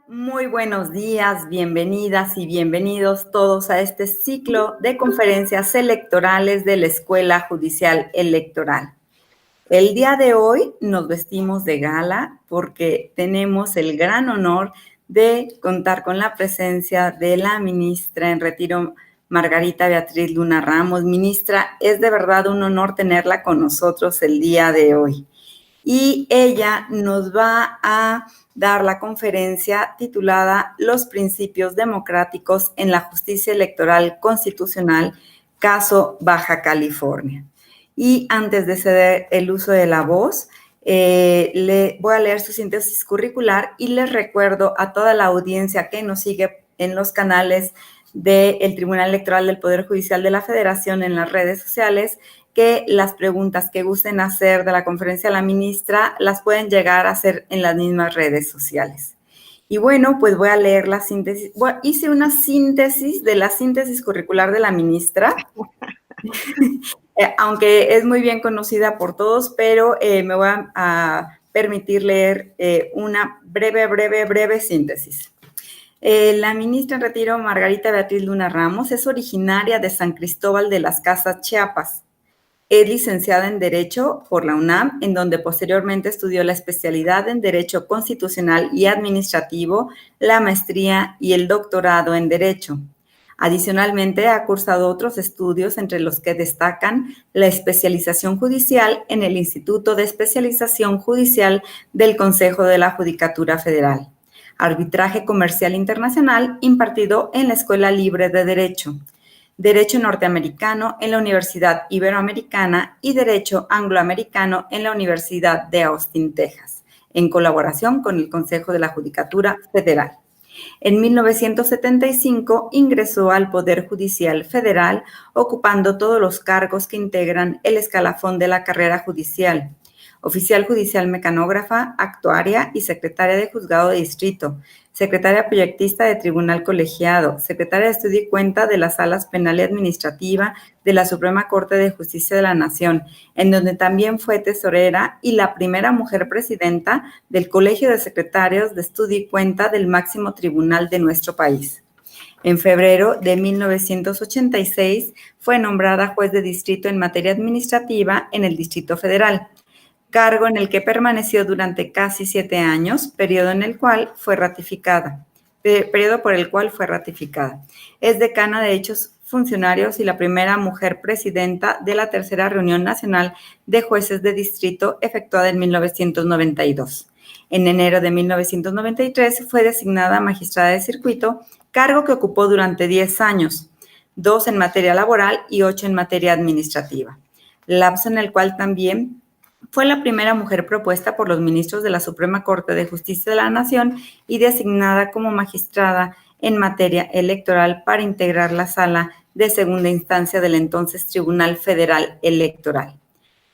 Muy buenos días, bienvenidas y bienvenidos todos a este ciclo de conferencias electorales de la Escuela Judicial Electoral. El día de hoy nos vestimos de gala porque tenemos el gran honor de contar con la presencia de la ministra en retiro, Margarita Beatriz Luna Ramos. Ministra, es de verdad un honor tenerla con nosotros el día de hoy. Y ella nos va a dar la conferencia titulada Los principios democráticos en la justicia electoral constitucional, caso Baja California. Y antes de ceder el uso de la voz, le voy a leer su síntesis curricular y les recuerdo a toda la audiencia que nos sigue en los canales del Tribunal Electoral del Poder Judicial de la Federación en las redes sociales que las preguntas que gusten hacer de la conferencia a la ministra las pueden llegar a hacer en las mismas redes sociales. Y bueno, pues voy a leer la síntesis. Bueno, hice una síntesis de la síntesis curricular de la ministra, aunque es muy bien conocida por todos, pero me voy a permitir leer una breve síntesis. La ministra en retiro, Margarita Beatriz Luna Ramos, es originaria de San Cristóbal de las Casas, Chiapas. Es licenciada en Derecho por la UNAM, en donde posteriormente estudió la especialidad en Derecho Constitucional y Administrativo, la maestría y el doctorado en Derecho. Adicionalmente, ha cursado otros estudios, entre los que destacan la especialización judicial en el Instituto de Especialización Judicial del Consejo de la Judicatura Federal, Arbitraje Comercial Internacional impartido en la Escuela Libre de Derecho, Derecho Norteamericano en la Universidad Iberoamericana y Derecho Angloamericano en la Universidad de Austin, Texas, en colaboración con el Consejo de la Judicatura Federal. En 1975 ingresó al Poder Judicial Federal, ocupando todos los cargos que integran el escalafón de la carrera judicial: oficial judicial mecanógrafa, actuaria y secretaria de juzgado de distrito, secretaria proyectista de tribunal colegiado, secretaria de estudio y cuenta de las salas penal y administrativa de la Suprema Corte de Justicia de la Nación, en donde también fue tesorera y la primera mujer presidenta del Colegio de Secretarios de Estudio y Cuenta del máximo tribunal de nuestro país. En febrero de 1986 fue nombrada juez de distrito en materia administrativa en el Distrito Federal, cargo en el que permaneció durante casi 7 años, periodo por el cual fue ratificada. Es decana de dichos funcionarios y la primera mujer presidenta de la tercera reunión nacional de jueces de distrito efectuada en 1992. En enero de 1993 fue designada magistrada de circuito, cargo que ocupó durante 10 años, 2 en materia laboral y 8 en materia administrativa, lapso en el cual también fue la primera mujer propuesta por los ministros de la Suprema Corte de Justicia de la Nación y designada como magistrada en materia electoral para integrar la sala de segunda instancia del entonces Tribunal Federal Electoral.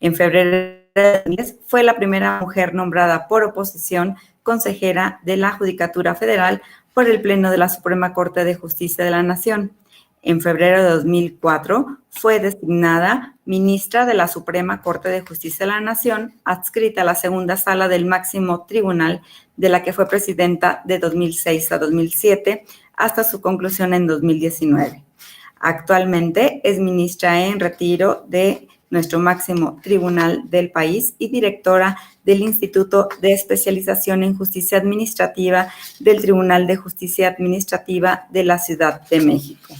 En febrero de 2010 fue la primera mujer nombrada por oposición consejera de la Judicatura Federal por el Pleno de la Suprema Corte de Justicia de la Nación. En febrero de 2004 fue designada ministra de la Suprema Corte de Justicia de la Nación, adscrita a la segunda sala del máximo tribunal, de la que fue presidenta de 2006 a 2007 hasta su conclusión en 2019. Actualmente es ministra en retiro de nuestro máximo tribunal del país y directora del Instituto de Especialización en Justicia Administrativa del Tribunal de Justicia Administrativa de la Ciudad de México.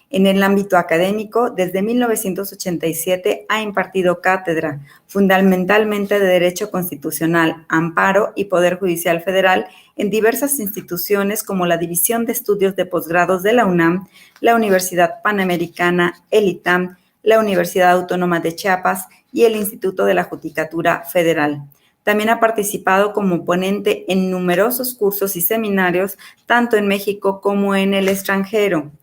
En el ámbito académico, desde 1987 ha impartido cátedra, fundamentalmente de Derecho Constitucional, Amparo y Poder Judicial Federal en diversas instituciones como la División de Estudios de Posgrados de la UNAM, la Universidad Panamericana, el ITAM, la Universidad Autónoma de Chiapas y el Instituto de la Judicatura Federal. También ha participado como ponente en numerosos cursos y seminarios, tanto en México como en el extranjero.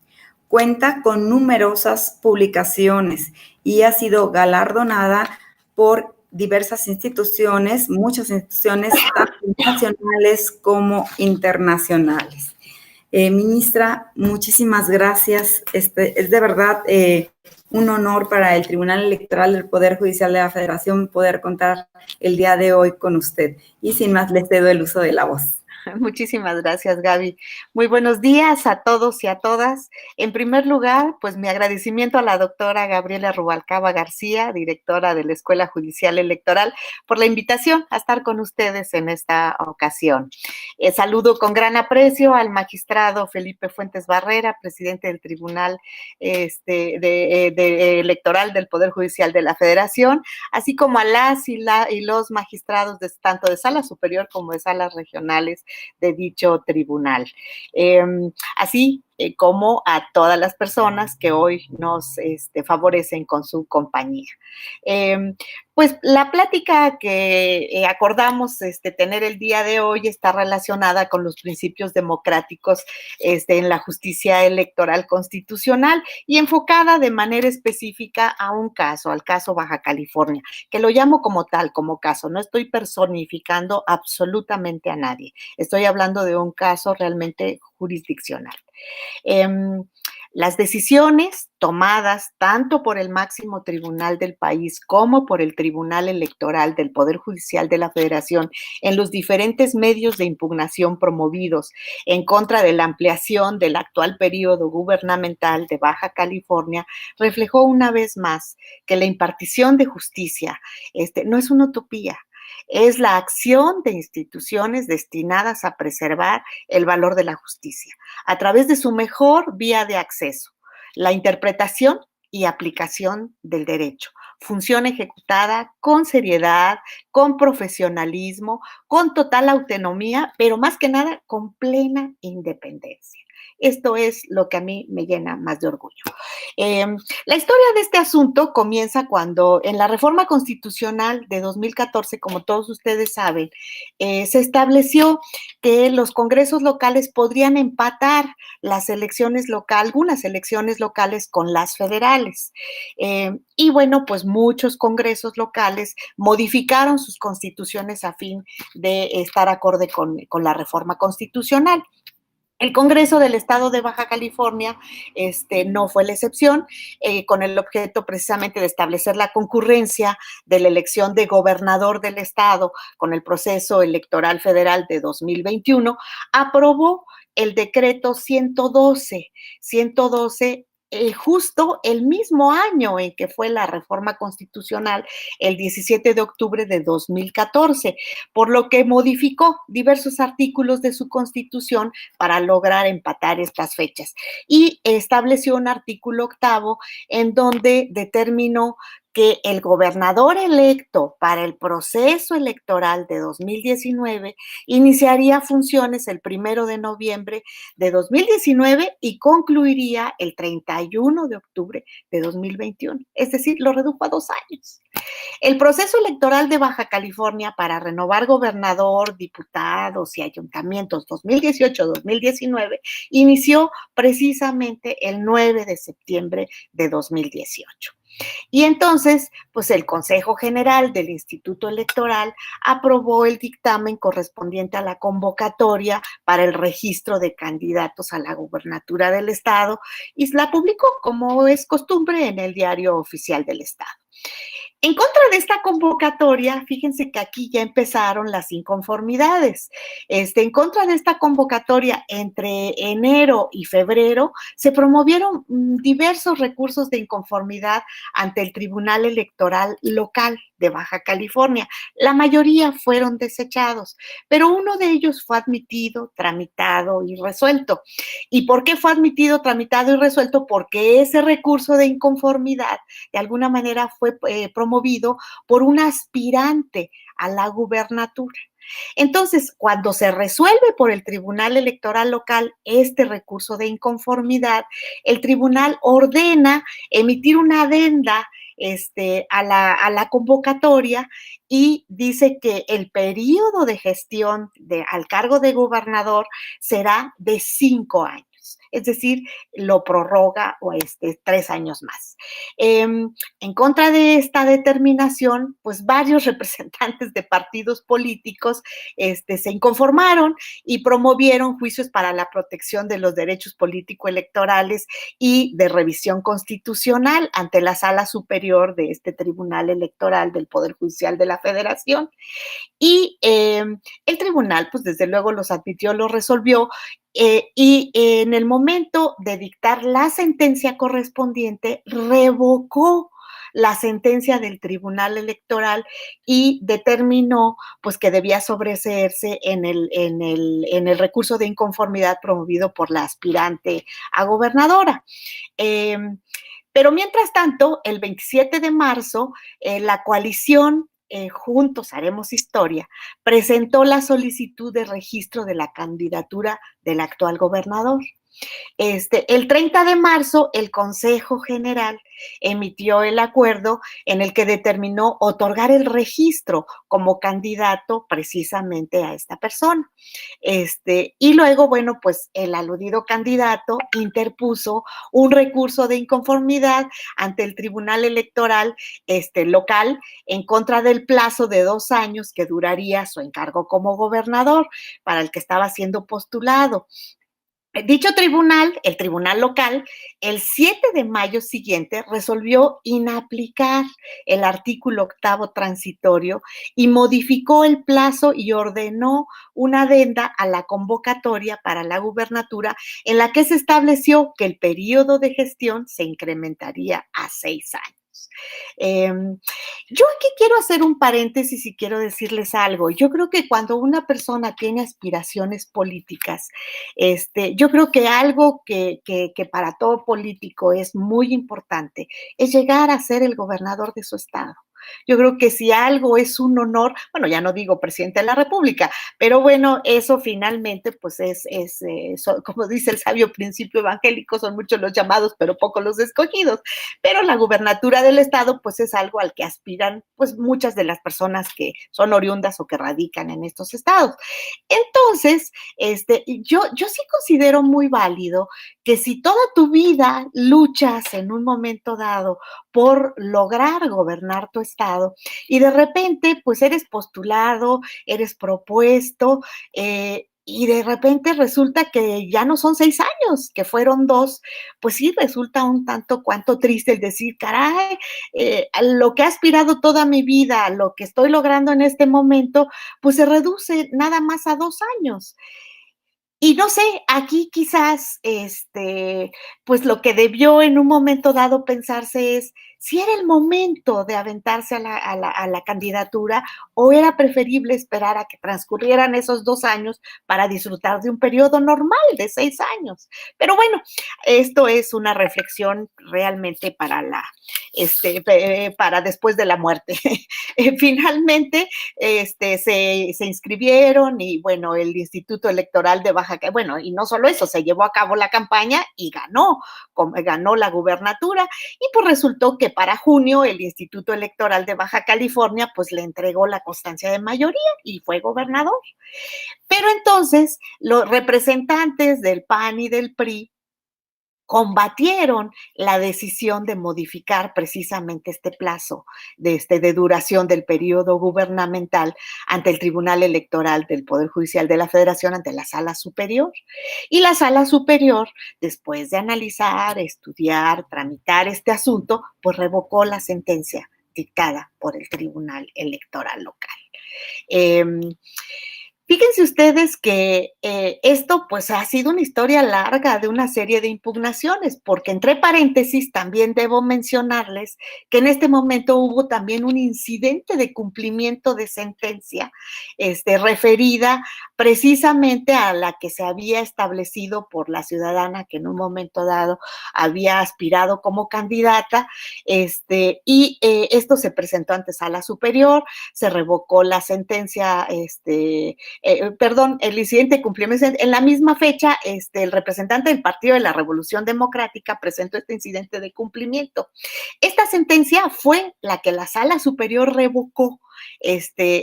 Cuenta con numerosas publicaciones y ha sido galardonada por diversas instituciones, muchas instituciones tanto nacionales como internacionales. Ministra, muchísimas gracias. Es de verdad un honor para el Tribunal Electoral del Poder Judicial de la Federación poder contar el día de hoy con usted. Y sin más, le cedo el uso de la voz. Muchísimas gracias, Gaby. Muy buenos días a todos y a todas. En primer lugar, pues mi agradecimiento a la doctora Gabriela Rubalcaba García, directora de la Escuela Judicial Electoral, por la invitación a estar con ustedes en esta ocasión. Saludo con gran aprecio al magistrado Felipe Fuentes Barrera, presidente del Tribunal Electoral del Poder Judicial de la Federación, así como a las y los magistrados tanto de sala superior como de salas regionales de dicho tribunal. Así como a todas las personas que hoy nos favorecen con su compañía. Pues la plática que acordamos tener el día de hoy está relacionada con los principios democráticos en la justicia electoral constitucional y enfocada de manera específica a un caso, al caso Baja California, que lo llamo como tal, como caso. No estoy personificando absolutamente a nadie. Estoy hablando de un caso realmente jurisdiccional. Las decisiones tomadas tanto por el máximo tribunal del país como por el Tribunal Electoral del Poder Judicial de la Federación en los diferentes medios de impugnación promovidos en contra de la ampliación del actual periodo gubernamental de Baja California reflejó una vez más que la impartición de justicia no es una utopía. Es la acción de instituciones destinadas a preservar el valor de la justicia a través de su mejor vía de acceso, la interpretación y aplicación del derecho. Función ejecutada con seriedad, con profesionalismo, con total autonomía, pero más que nada con plena independencia. Esto es lo que a mí me llena más de orgullo. La historia de este asunto comienza cuando en la reforma constitucional de 2014, como todos ustedes saben, se estableció que los congresos locales podrían empatar las elecciones locales, algunas elecciones locales con las federales. Y bueno, pues muchos congresos locales modificaron sus constituciones a fin de estar acorde con la reforma constitucional. El Congreso del Estado de Baja California no fue la excepción, con el objeto precisamente de establecer la concurrencia de la elección de gobernador del Estado con el proceso electoral federal de 2021, aprobó el decreto 112 justo el mismo año en que fue la reforma constitucional, el 17 de octubre de 2014, por lo que modificó diversos artículos de su constitución para lograr empatar estas fechas. Y estableció un artículo 8 en donde determinó que el gobernador electo para el proceso electoral de 2019 iniciaría funciones el 1 de noviembre de 2019 y concluiría el 31 de octubre de 2021. Es decir, lo redujo a 2 años. El proceso electoral de Baja California para renovar gobernador, diputados y ayuntamientos 2018-2019 inició precisamente el 9 de septiembre de 2018. Y entonces, pues el Consejo General del Instituto Electoral aprobó el dictamen correspondiente a la convocatoria para el registro de candidatos a la gubernatura del Estado y la publicó, como es costumbre, en el Diario Oficial del Estado. En contra de esta convocatoria, fíjense que aquí ya empezaron las inconformidades. En contra de esta convocatoria, entre enero y febrero, se promovieron diversos recursos de inconformidad ante el Tribunal Electoral Local de Baja California. La mayoría fueron desechados, pero uno de ellos fue admitido, tramitado y resuelto. ¿Y por qué fue admitido, tramitado y resuelto? Porque ese recurso de inconformidad de alguna manera fue promovido por un aspirante a la gubernatura. Entonces, cuando se resuelve por el Tribunal Electoral Local este recurso de inconformidad, el tribunal ordena emitir una adenda a la convocatoria y dice que el periodo de gestión al cargo de gobernador será de 5 años. es decir, lo prorroga o 3 años más. En contra de esta determinación, pues varios representantes de partidos políticos se inconformaron y promovieron juicios para la protección de los derechos político-electorales y de revisión constitucional ante la Sala Superior de este Tribunal Electoral del Poder Judicial de la Federación. Y el tribunal, pues desde luego los admitió, los resolvió, y en el momento de dictar la sentencia correspondiente, revocó la sentencia del Tribunal Electoral y determinó pues que debía sobreseerse en el recurso de inconformidad promovido por la aspirante a gobernadora. Pero mientras tanto, el 27 de marzo, la coalición Juntos Haremos Historia presentó la solicitud de registro de la candidatura del actual gobernador. El 30 de marzo, el Consejo General emitió el acuerdo en el que determinó otorgar el registro como candidato precisamente a esta persona. Y luego, bueno, pues el aludido candidato interpuso un recurso de inconformidad ante el Tribunal Electoral local en contra del plazo de 2 años que duraría su encargo como gobernador para el que estaba siendo postulado. Dicho tribunal, el tribunal local, el 7 de mayo siguiente resolvió inaplicar el artículo 8º transitorio y modificó el plazo y ordenó una adenda a la convocatoria para la gubernatura en la que se estableció que el periodo de gestión se incrementaría a 6 años. Yo aquí quiero hacer un paréntesis y quiero decirles algo. Yo creo que cuando una persona tiene aspiraciones políticas, yo creo que algo que para todo político es muy importante es llegar a ser el gobernador de su estado. Yo creo que si algo es un honor, bueno, ya no digo presidente de la República, pero bueno, eso finalmente, pues como dice el sabio principio evangélico, son muchos los llamados, pero pocos los escogidos. Pero la gubernatura del estado, pues es algo al que aspiran, pues muchas de las personas que son oriundas o que radican en estos estados. Entonces, yo sí considero muy válido que si toda tu vida luchas en un momento dado por lograr gobernar tu estado y de repente pues eres postulado, eres propuesto, y de repente resulta que ya no son 6 años, que fueron 2, pues sí resulta un tanto cuanto triste el decir, caray, lo que he aspirado toda mi vida, lo que estoy logrando en este momento, pues se reduce nada más a 2 años. Y no sé, aquí quizás, pues lo que debió en un momento dado pensarse es si era el momento de aventarse a la candidatura o era preferible esperar a que transcurrieran esos 2 años para disfrutar de un periodo normal de 6 años. Pero bueno, esto es una reflexión realmente para después de la muerte. Finalmente, se inscribieron y bueno, el Instituto Electoral de Baja, bueno, y no solo eso, se llevó a cabo la campaña y ganó la gubernatura y pues resultó que para junio el Instituto Electoral de Baja California pues le entregó la constancia de mayoría y fue gobernador. Pero entonces los representantes del PAN y del PRI combatieron la decisión de modificar precisamente este plazo de duración del periodo gubernamental ante el Tribunal Electoral del Poder Judicial de la Federación, ante la Sala Superior. Y la Sala Superior, después de analizar, estudiar, tramitar este asunto, pues revocó la sentencia dictada por el Tribunal Electoral local. Fíjense ustedes que esto pues ha sido una historia larga de una serie de impugnaciones, porque entre paréntesis también debo mencionarles que en este momento hubo también un incidente de cumplimiento de sentencia referida precisamente a la que se había establecido por la ciudadana que en un momento dado había aspirado como candidata, y esto se presentó ante Sala Superior, se revocó la sentencia, el incidente cumplió en la misma fecha, el representante del Partido de la Revolución Democrática presentó este incidente de cumplimiento. Esta sentencia fue la que la Sala Superior revocó,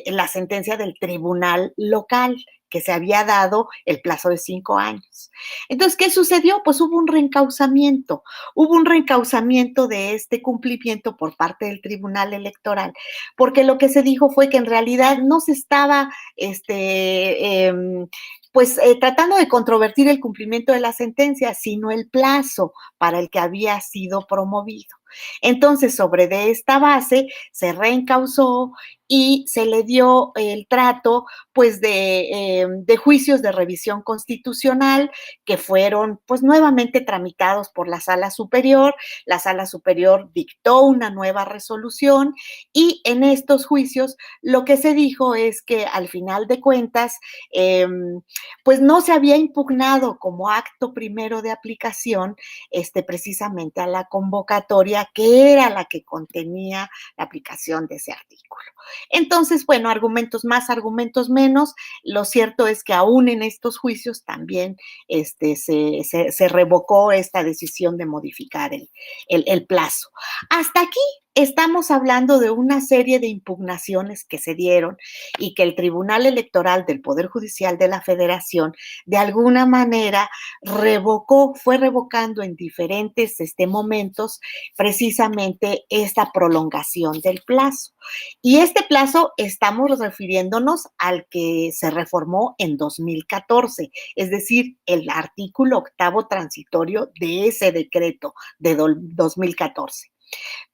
la sentencia del tribunal local que se había dado el plazo de 5 años. Entonces, ¿qué sucedió? Pues hubo un reencauzamiento de este cumplimiento por parte del Tribunal Electoral, porque lo que se dijo fue que en realidad no se estaba tratando de controvertir el cumplimiento de la sentencia, sino el plazo para el que había sido promovido. Entonces, sobre de esta base, se reencauzó y se le dio el trato, pues, de juicios de revisión constitucional que fueron, pues, nuevamente tramitados por la Sala Superior. La Sala Superior dictó una nueva resolución y en estos juicios lo que se dijo es que al final de cuentas, pues no se había impugnado como acto primero de aplicación precisamente a la convocatoria que era la que contenía la aplicación de ese artículo. Entonces, bueno, argumentos más, argumentos menos, lo cierto es que aún en estos juicios también se revocó esta decisión de modificar el plazo. Hasta aquí estamos hablando de una serie de impugnaciones que se dieron y que el Tribunal Electoral del Poder Judicial de la Federación de alguna manera fue revocando en diferentes momentos precisamente esta prolongación del plazo. Y este plazo estamos refiriéndonos al que se reformó en 2014, es decir, el artículo 8º transitorio de ese decreto de 2014.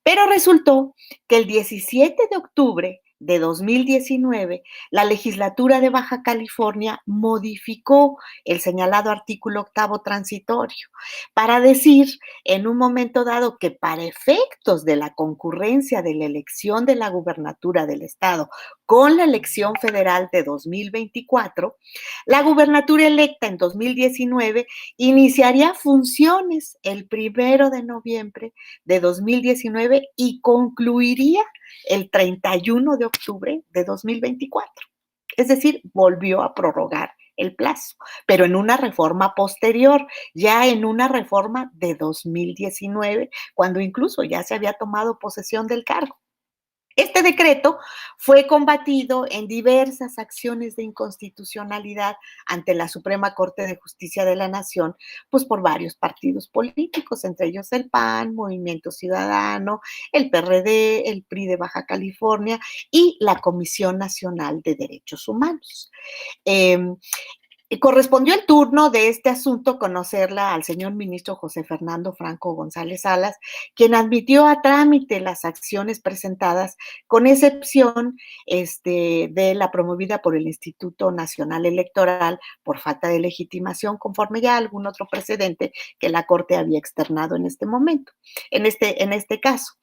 Pero resultó que el 17 de octubre de 2019, la legislatura de Baja California modificó el señalado artículo 8º transitorio para decir en un momento dado que para efectos de la concurrencia de la elección de la gubernatura del estado con la elección federal de 2024, la gubernatura electa en 2019 iniciaría funciones el 1 de noviembre de 2019 y concluiría el 31 de octubre de 2024. Es decir, volvió a prorrogar el plazo, pero en una reforma posterior, ya en una reforma de 2019, cuando incluso ya se había tomado posesión del cargo. Este decreto fue combatido en diversas acciones de inconstitucionalidad ante la Suprema Corte de Justicia de la Nación, pues por varios partidos políticos, entre ellos el PAN, Movimiento Ciudadano, el PRD, el PRI de Baja California y la Comisión Nacional de Derechos Humanos. Correspondió el turno de este asunto conocerla al señor ministro José Fernando Franco González Salas, quien admitió a trámite las acciones presentadas, con excepción de la promovida por el Instituto Nacional Electoral por falta de legitimación, conforme ya a algún otro precedente que la Corte había externado en este momento, en este caso.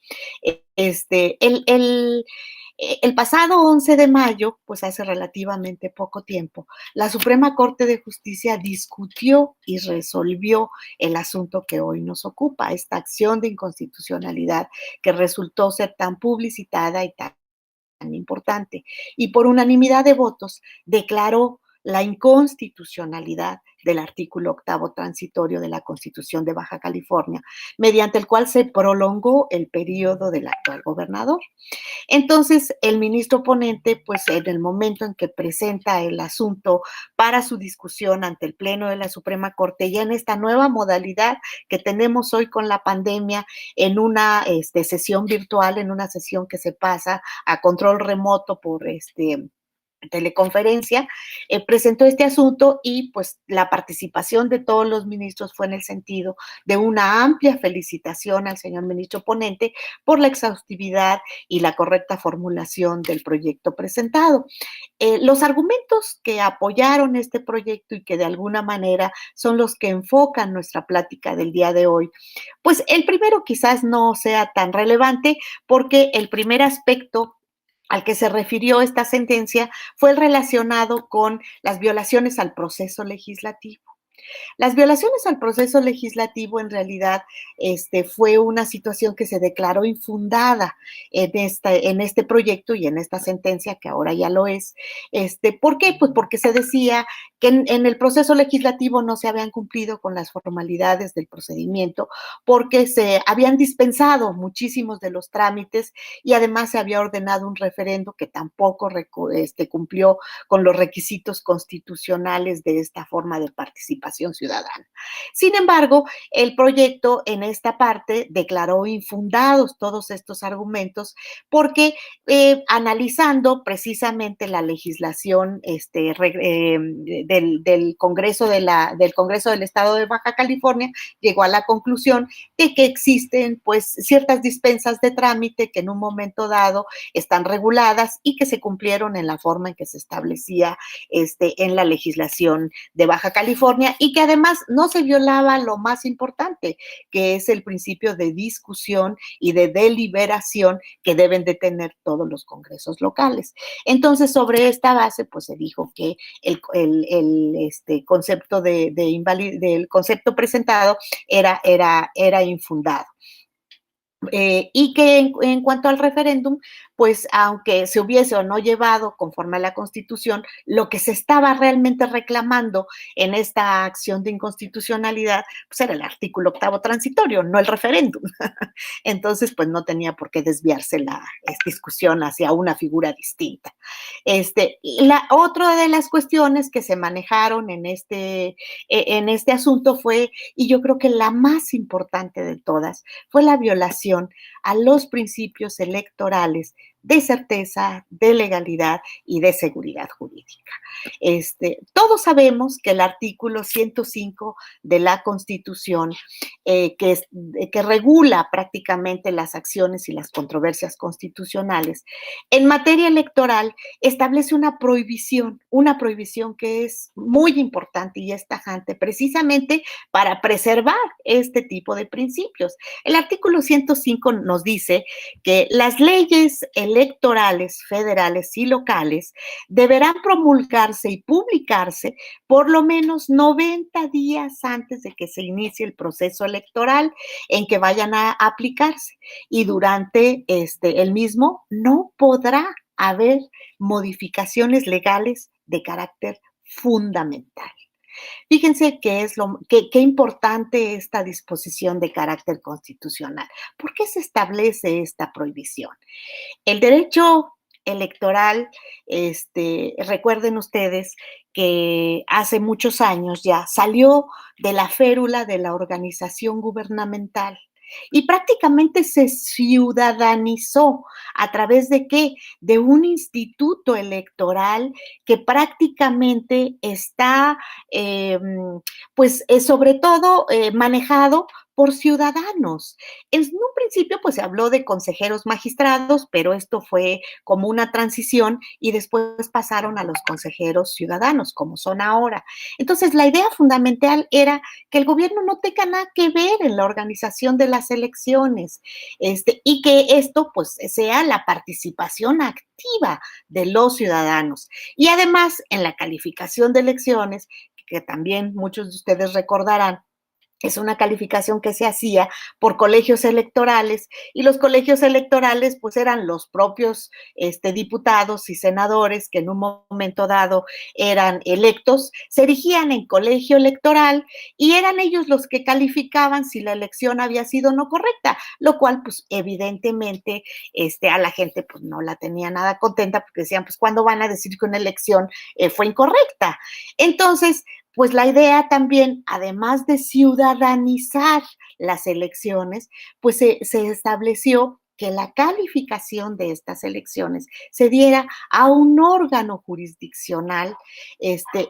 El pasado 11 de mayo, pues hace relativamente poco tiempo, la Suprema Corte de Justicia discutió y resolvió el asunto que hoy nos ocupa, esta acción de inconstitucionalidad que resultó ser tan publicitada y tan importante. Y por unanimidad de votos declaró la inconstitucionalidad del artículo 8º transitorio de la Constitución de Baja California, mediante el cual se prolongó el periodo del actual gobernador. Entonces, el ministro ponente, pues en el momento en que presenta el asunto para su discusión ante el Pleno de la Suprema Corte, ya en esta nueva modalidad que tenemos hoy con la pandemia, en una sesión virtual, en una sesión que se pasa a control remoto por teleconferencia, presentó este asunto y pues la participación de todos los ministros fue en el sentido de una amplia felicitación al señor ministro ponente por la exhaustividad y la correcta formulación del proyecto presentado. Los argumentos que apoyaron este proyecto y que de alguna manera son los que enfocan nuestra plática del día de hoy, pues el primero quizás no sea tan relevante porque el primer aspecto al que se refirió esta sentencia fue el relacionado con las violaciones al proceso legislativo. Las violaciones al proceso legislativo en realidad fue una situación que se declaró infundada en este proyecto y en esta sentencia, que ahora ya lo es. ¿Por qué? Pues porque se decía que en el proceso legislativo no se habían cumplido con las formalidades del procedimiento, porque se habían dispensado muchísimos de los trámites y además se había ordenado un referendo que tampoco cumplió con los requisitos constitucionales de esta forma de participación ciudadana. Sin embargo, el proyecto en esta parte declaró infundados todos estos argumentos porque analizando precisamente la legislación del Congreso del Congreso del Estado de Baja California, llegó a la conclusión de que existen pues ciertas dispensas de trámite que en un momento dado están reguladas y que se cumplieron en la forma en que se establecía en la legislación de Baja California y que además no se violaba lo más importante, que es el principio de discusión y de deliberación que deben de tener todos los congresos locales. Entonces, sobre esta base, pues se dijo que el concepto del concepto presentado era infundado. Y que en cuanto al referéndum, pues aunque se hubiese o no llevado conforme a la Constitución, lo que se estaba realmente reclamando en esta acción de inconstitucionalidad, pues era el artículo 8º transitorio, no el referéndum. Entonces, pues no tenía por qué desviarse la discusión hacia una figura distinta. Otra de las cuestiones que se manejaron en este asunto fue, y yo creo que la más importante de todas, fue la violación a los principios electorales de certeza, de legalidad y de seguridad jurídica. Todos sabemos que el artículo 105 de la Constitución, que regula prácticamente las acciones y las controversias constitucionales, en materia electoral establece una prohibición que es muy importante y es tajante, precisamente para preservar este tipo de principios. El artículo 105 nos dice que las leyes electorales federales y locales deberán promulgarse y publicarse por lo menos 90 días antes de que se inicie el proceso electoral en que vayan a aplicarse, y durante el mismo no podrá haber modificaciones legales de carácter fundamental. Fíjense qué importante esta disposición de carácter constitucional. ¿Por qué se establece esta prohibición? El derecho electoral, recuerden ustedes que hace muchos años ya salió de la férula de la organización gubernamental y prácticamente se ciudadanizó. ¿A través de qué? De un instituto electoral que prácticamente está, sobre todo manejado por ciudadanos. En un principio, pues se habló de consejeros magistrados, pero esto fue como una transición y después pasaron a los consejeros ciudadanos, como son ahora. Entonces, la idea fundamental era que el gobierno no tenga nada que ver en la organización de las elecciones, y que esto, pues, sea la participación activa de los ciudadanos. Y además, en la calificación de elecciones, que también muchos de ustedes recordarán, es una calificación que se hacía por colegios electorales y los colegios electorales pues eran los propios diputados y senadores que en un momento dado eran electos, se erigían en colegio electoral y eran ellos los que calificaban si la elección había sido no correcta, lo cual pues evidentemente a la gente pues no la tenía nada contenta porque decían pues ¿cuándo van a decir que una elección fue incorrecta? Entonces, pues la idea también, además de ciudadanizar las elecciones, pues se estableció que la calificación de estas elecciones se diera a un órgano jurisdiccional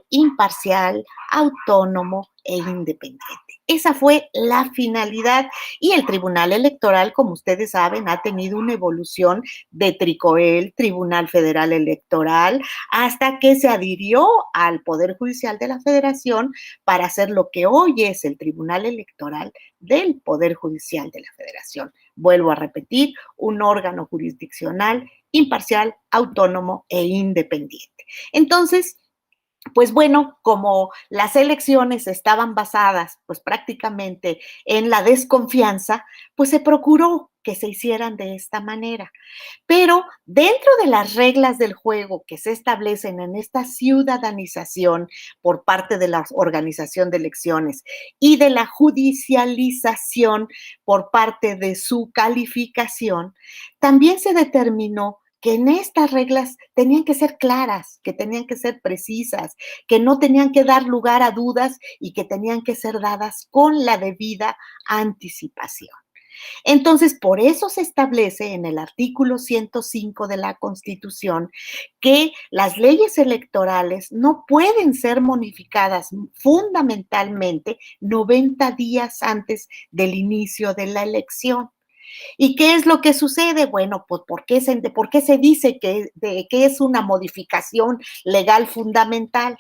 imparcial, autónomo e independiente. Esa fue la finalidad y el Tribunal Electoral, como ustedes saben, ha tenido una evolución de TRICOEL, Tribunal Federal Electoral, hasta que se adhirió al Poder Judicial de la Federación para hacer lo que hoy es el Tribunal Electoral del Poder Judicial de la Federación. Vuelvo a repetir, un órgano jurisdiccional imparcial, autónomo e independiente. Entonces, Pues bueno, como las elecciones estaban basadas pues prácticamente en la desconfianza, pues se procuró que se hicieran de esta manera. Pero dentro de las reglas del juego que se establecen en esta ciudadanización por parte de la organización de elecciones y de la judicialización por parte de su calificación, también se determinó que en estas reglas tenían que ser claras, que tenían que ser precisas, que no tenían que dar lugar a dudas y que tenían que ser dadas con la debida anticipación. Entonces, por eso se establece en el artículo 105 de la Constitución que las leyes electorales no pueden ser modificadas fundamentalmente 90 días antes del inicio de la elección. ¿Y qué es lo que sucede? Bueno, pues ¿por qué se dice que es una modificación legal fundamental?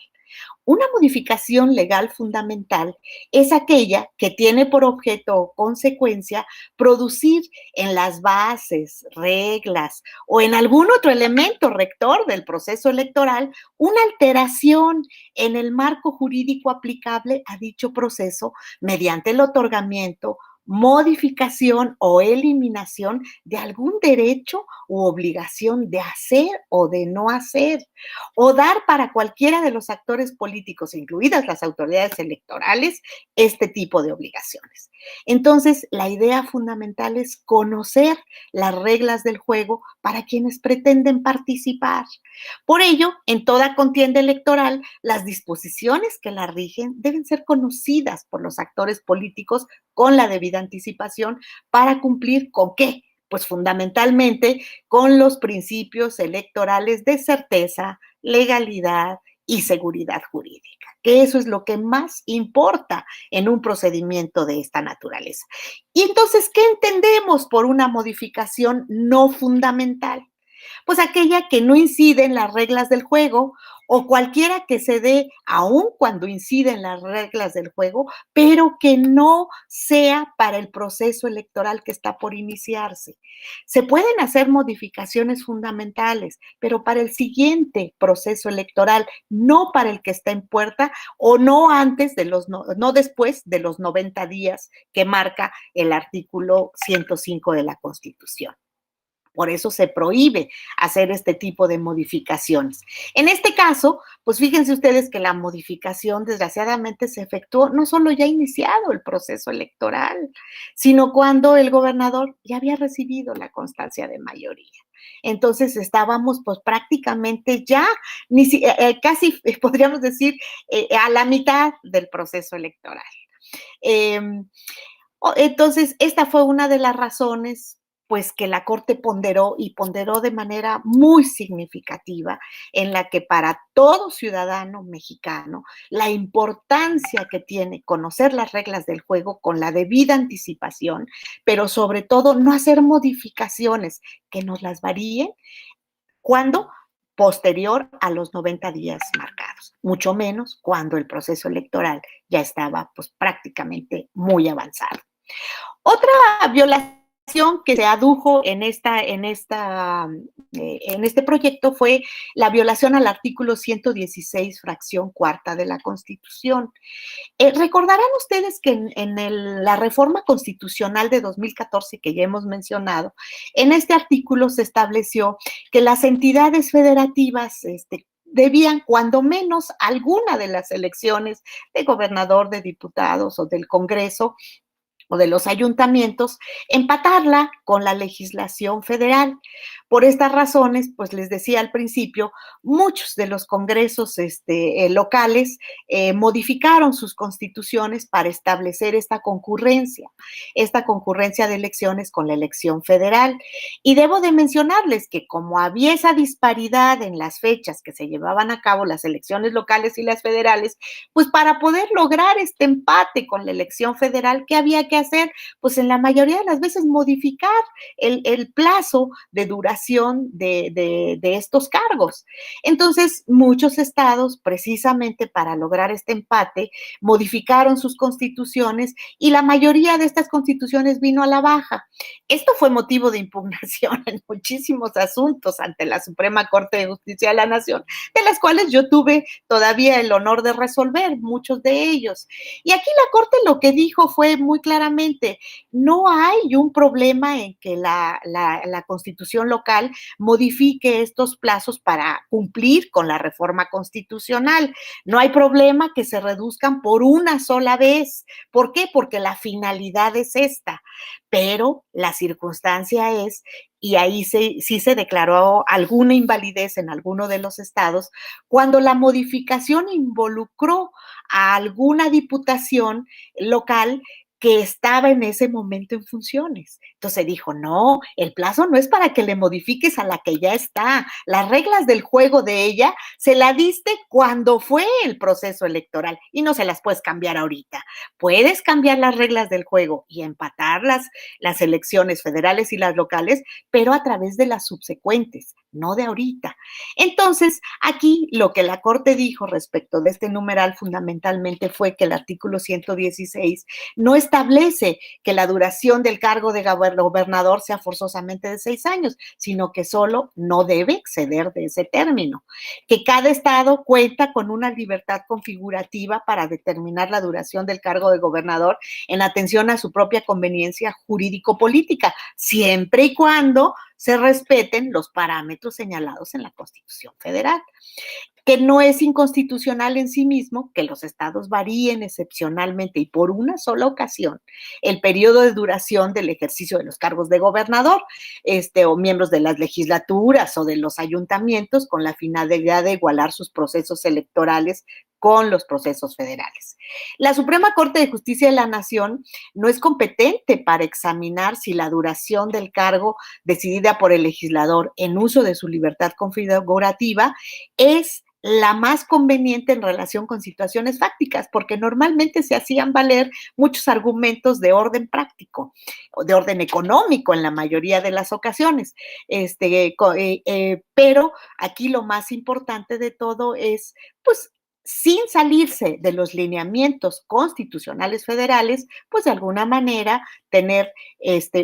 Una modificación legal fundamental es aquella que tiene por objeto o consecuencia producir en las bases, reglas o en algún otro elemento rector del proceso electoral una alteración en el marco jurídico aplicable a dicho proceso mediante el otorgamiento, modificación o eliminación de algún derecho u obligación de hacer o de no hacer, o dar para cualquiera de los actores políticos, incluidas las autoridades electorales, este tipo de obligaciones. Entonces, la idea fundamental es conocer las reglas del juego para quienes pretenden participar. Por ello, en toda contienda electoral, las disposiciones que la rigen deben ser conocidas por los actores políticos con la debida anticipación para cumplir con qué, pues fundamentalmente con los principios electorales de certeza, legalidad y seguridad jurídica, que eso es lo que más importa en un procedimiento de esta naturaleza. Y entonces, ¿qué entendemos por una modificación no fundamental? Pues aquella que no incide en las reglas del juego o cualquiera que se dé aun cuando incide en las reglas del juego, pero que no sea para el proceso electoral que está por iniciarse. Se pueden hacer modificaciones fundamentales, pero para el siguiente proceso electoral, no para el que está en puerta o no antes de no después de los 90 días que marca el artículo 105 de la Constitución. Por eso se prohíbe hacer este tipo de modificaciones. En este caso, pues fíjense ustedes que la modificación desgraciadamente se efectuó no solo ya iniciado el proceso electoral, sino cuando el gobernador ya había recibido la constancia de mayoría. Entonces estábamos pues prácticamente ya, casi podríamos decir, a la mitad del proceso electoral. Entonces, esta fue una de las razones pues que la Corte ponderó y ponderó de manera muy significativa en la que para todo ciudadano mexicano la importancia que tiene conocer las reglas del juego con la debida anticipación, pero sobre todo no hacer modificaciones que nos las varíen cuando posterior a los 90 días marcados, mucho menos cuando el proceso electoral ya estaba pues prácticamente muy avanzado. Otra violación que se adujo en este proyecto fue la violación al artículo 116, fracción cuarta de la Constitución. Recordarán ustedes que la reforma constitucional de 2014 que ya hemos mencionado, en este artículo se estableció que las entidades federativas debían, cuando menos, alguna de las elecciones de gobernador, de diputados o del Congreso o de los ayuntamientos, empatarla con la legislación federal. Por estas razones, pues les decía al principio, muchos de los congresos locales modificaron sus constituciones para establecer esta concurrencia de elecciones con la elección federal. Y debo de mencionarles que como había esa disparidad en las fechas que se llevaban a cabo las elecciones locales y las federales, pues para poder lograr este empate con la elección federal, ¿qué había que que hacer? Pues en la mayoría de las veces modificar el plazo de duración de estos cargos. Entonces, muchos estados, precisamente para lograr este empate, modificaron sus constituciones y la mayoría de estas constituciones vino a la baja. Esto fue motivo de impugnación en muchísimos asuntos ante la Suprema Corte de Justicia de la Nación, de las cuales yo tuve todavía el honor de resolver muchos de ellos. Y aquí la Corte lo que dijo fue muy claramente, no hay un problema en que la Constitución local modifique estos plazos para cumplir con la reforma constitucional. No hay problema que se reduzcan por una sola vez. ¿Por qué? Porque la finalidad es esta, pero la circunstancia es, y ahí sí se declaró alguna invalidez en alguno de los estados, cuando la modificación involucró a alguna diputación local que estaba en ese momento en funciones. Entonces dijo, no, el plazo no es para que le modifiques a la que ya está. Las reglas del juego de ella se la diste cuando fue el proceso electoral y no se las puedes cambiar ahorita. Puedes cambiar las reglas del juego y empatar las elecciones federales y las locales, pero a través de las subsecuentes, no de ahorita. Entonces, aquí lo que la Corte dijo respecto de este numeral fundamentalmente fue que el artículo 116 no establece que la duración del cargo de gobernador sea forzosamente de 6 años, sino que solo no debe exceder de ese término. Que cada estado cuenta con una libertad configurativa para determinar la duración del cargo de gobernador en atención a su propia conveniencia jurídico-política, siempre y cuando se respeten los parámetros señalados en la Constitución Federal. Que no es inconstitucional en sí mismo que los estados varíen excepcionalmente y por una sola ocasión el periodo de duración del ejercicio de los cargos de gobernador, o miembros de las legislaturas o de los ayuntamientos con la finalidad de igualar sus procesos electorales con los procesos federales. La Suprema Corte de Justicia de la Nación no es competente para examinar si la duración del cargo decidida por el legislador en uso de su libertad configurativa es la más conveniente en relación con situaciones fácticas, porque normalmente se hacían valer muchos argumentos de orden práctico o de orden económico en la mayoría de las ocasiones. Pero aquí lo más importante de todo es, pues, sin salirse de los lineamientos constitucionales federales, pues de alguna manera tener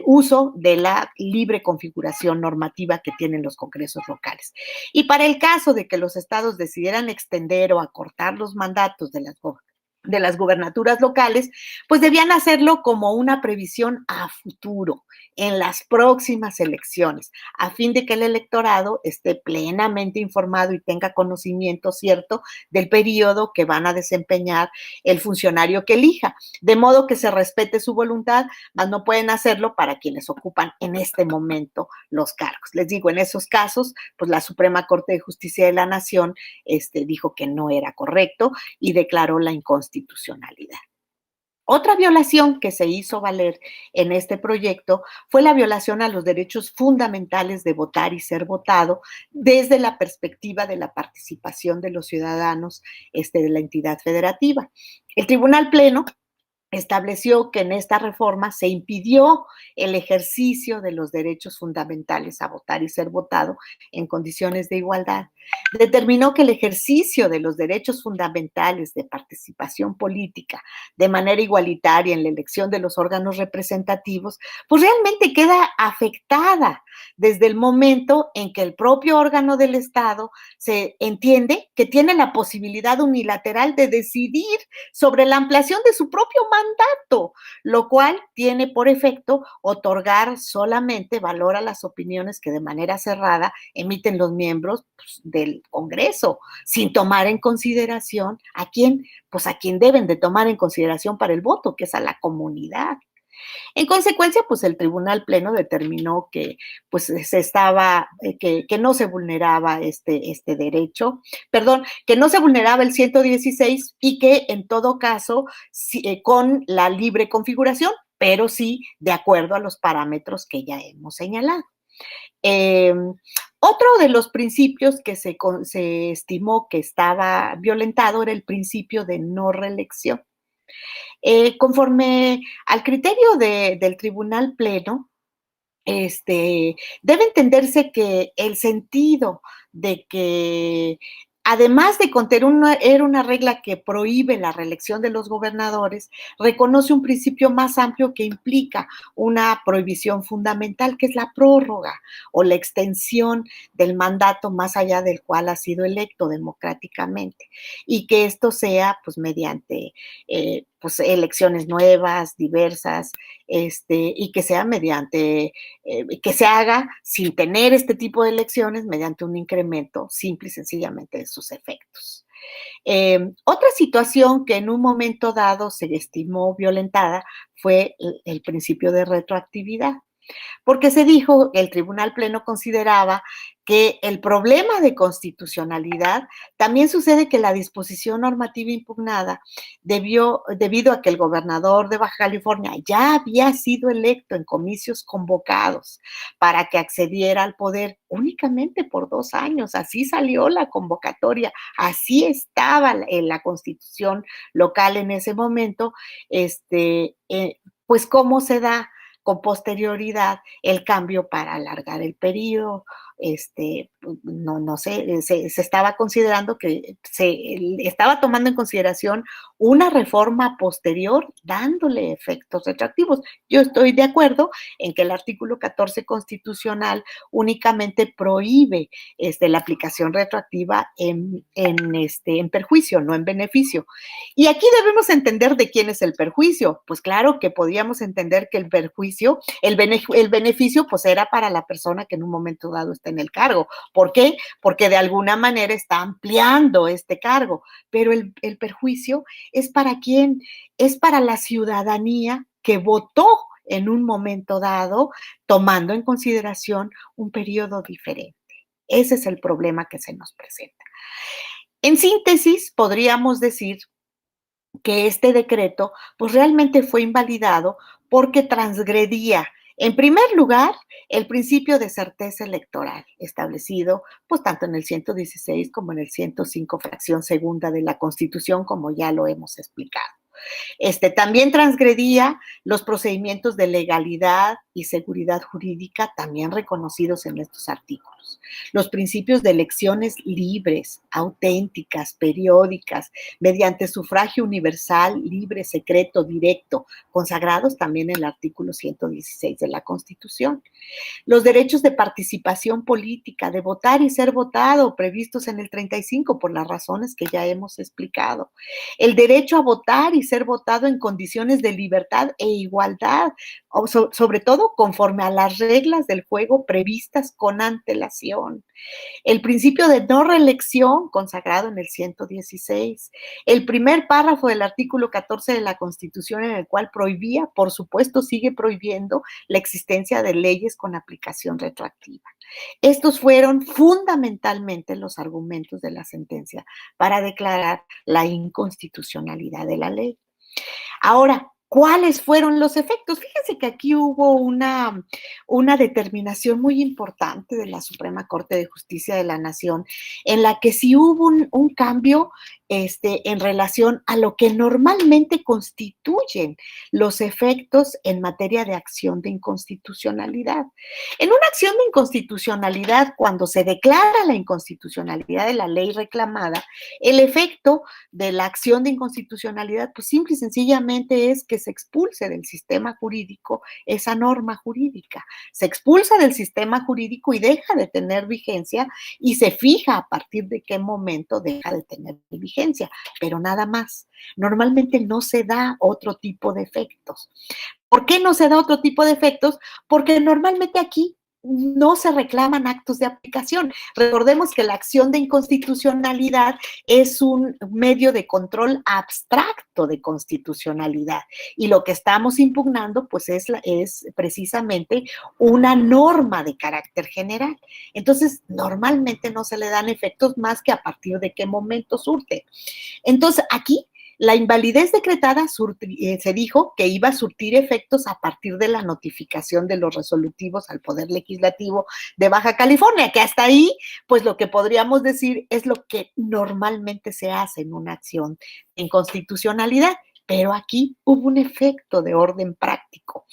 uso de la libre configuración normativa que tienen los congresos locales. Y para el caso de que los estados decidieran extender o acortar los mandatos de las gubernaturas locales, pues debían hacerlo como una previsión a futuro, en las próximas elecciones, a fin de que el electorado esté plenamente informado y tenga conocimiento cierto del periodo que van a desempeñar el funcionario que elija, de modo que se respete su voluntad, mas no pueden hacerlo para quienes ocupan en este momento los cargos. Les digo, en esos casos, pues la Suprema Corte de Justicia de la Nación dijo que no era correcto y declaró la inconstitucionalidad. Otra violación que se hizo valer en este proyecto fue la violación a los derechos fundamentales de votar y ser votado desde la perspectiva de la participación de los ciudadanos de la entidad federativa. El Tribunal Pleno estableció que en esta reforma se impidió el ejercicio de los derechos fundamentales a votar y ser votado en condiciones de igualdad. Determinó que el ejercicio de los derechos fundamentales de participación política de manera igualitaria en la elección de los órganos representativos, pues realmente queda afectada desde el momento en que el propio órgano del Estado se entiende que tiene la posibilidad unilateral de decidir sobre la ampliación de su propio mandato, lo cual tiene por efecto otorgar solamente valor a las opiniones que de manera cerrada emiten los miembros del Congreso, sin tomar en consideración a quién, pues a quien deben de tomar en consideración para el voto, que es a la comunidad. En consecuencia, pues el Tribunal Pleno determinó que pues que no se vulneraba este derecho, perdón, que no se vulneraba el 116 y que en todo caso con la libre configuración, pero sí de acuerdo a los parámetros que ya hemos señalado. Otro de los principios que se estimó que estaba violentado era el principio de no reelección. Conforme al criterio del Tribunal Pleno, debe entenderse que el sentido de que, además de contener era una regla que prohíbe la reelección de los gobernadores, reconoce un principio más amplio que implica una prohibición fundamental, que es la prórroga o la extensión del mandato más allá del cual ha sido electo democráticamente, y que esto sea pues mediante pues, elecciones nuevas, diversas, y que sea mediante que se haga sin tener este tipo de elecciones mediante un incremento simple y sencillamente de sus efectos. Otra situación que en un momento dado se estimó violentada fue el principio de retroactividad, porque se dijo, el Tribunal Pleno consideraba que el problema de constitucionalidad también sucede que la disposición normativa impugnada debido a que el gobernador de Baja California ya había sido electo en comicios convocados para que accediera al poder únicamente por 2 años, así salió la convocatoria, así estaba en la constitución local en ese momento, pues cómo se da con posterioridad el cambio para alargar el periodo. No sé, se estaba considerando que se estaba tomando en consideración una reforma posterior dándole efectos retroactivos. Yo estoy de acuerdo en que el artículo 14 constitucional únicamente prohíbe la aplicación retroactiva en perjuicio, no en beneficio. Y aquí debemos entender de quién es el perjuicio. Pues claro que podíamos entender que el perjuicio, el beneficio, pues era para la persona que en un momento dado está en el cargo. ¿Por qué? Porque de alguna manera está ampliando este cargo, pero el perjuicio es para quién, es para la ciudadanía que votó en un momento dado, tomando en consideración un periodo diferente. Ese es el problema que se nos presenta. En síntesis, podríamos decir que este decreto pues realmente fue invalidado porque transgredía, en primer lugar, el principio de certeza electoral establecido pues tanto en el 116 como en el 105 fracción segunda de la Constitución, como ya lo hemos explicado. También transgredía los procedimientos de legalidad y seguridad jurídica también reconocidos en estos artículos. Los principios de elecciones libres, auténticas, periódicas, mediante sufragio universal, libre, secreto, directo, consagrados también en el artículo 116 de la Constitución. Los derechos de participación política, de votar y ser votado, previstos en el 35 por las razones que ya hemos explicado. El derecho a votar y ser votado en condiciones de libertad e igualdad, sobre todo conforme a las reglas del juego previstas con antelación. El principio de no reelección, consagrado en el 116. El primer párrafo del artículo 14 de la Constitución, en el cual prohibía, por supuesto sigue prohibiendo, la existencia de leyes con aplicación retroactiva. Estos fueron fundamentalmente los argumentos de la sentencia para declarar la inconstitucionalidad de la ley. Ahora, ¿cuáles fueron los efectos? Fíjense que aquí hubo una determinación muy importante de la Suprema Corte de Justicia de la Nación, en la que sí hubo un cambio en relación a lo que normalmente constituyen los efectos en materia de acción de inconstitucionalidad. En una acción de inconstitucionalidad, cuando se declara la inconstitucionalidad de la ley reclamada, el efecto de la acción de inconstitucionalidad, pues simple y sencillamente es que se expulse del sistema jurídico esa norma jurídica. Se expulsa del sistema jurídico y deja de tener vigencia y se fija a partir de qué momento deja de tener vigencia, pero nada más. Normalmente no se da otro tipo de efectos. ¿Por qué no se da otro tipo de efectos? Porque normalmente aquí no se reclaman actos de aplicación. Recordemos que la acción de inconstitucionalidad es un medio de control abstracto de constitucionalidad y lo que estamos impugnando pues es precisamente una norma de carácter general. Entonces, normalmente no se le dan efectos más que a partir de qué momento surte. Entonces, aquí la invalidez decretada se dijo que iba a surtir efectos a partir de la notificación de los resolutivos al Poder Legislativo de Baja California, que hasta ahí, pues lo que podríamos decir es lo que normalmente se hace en una acción de inconstitucionalidad. pero aquí hubo un efecto de orden práctico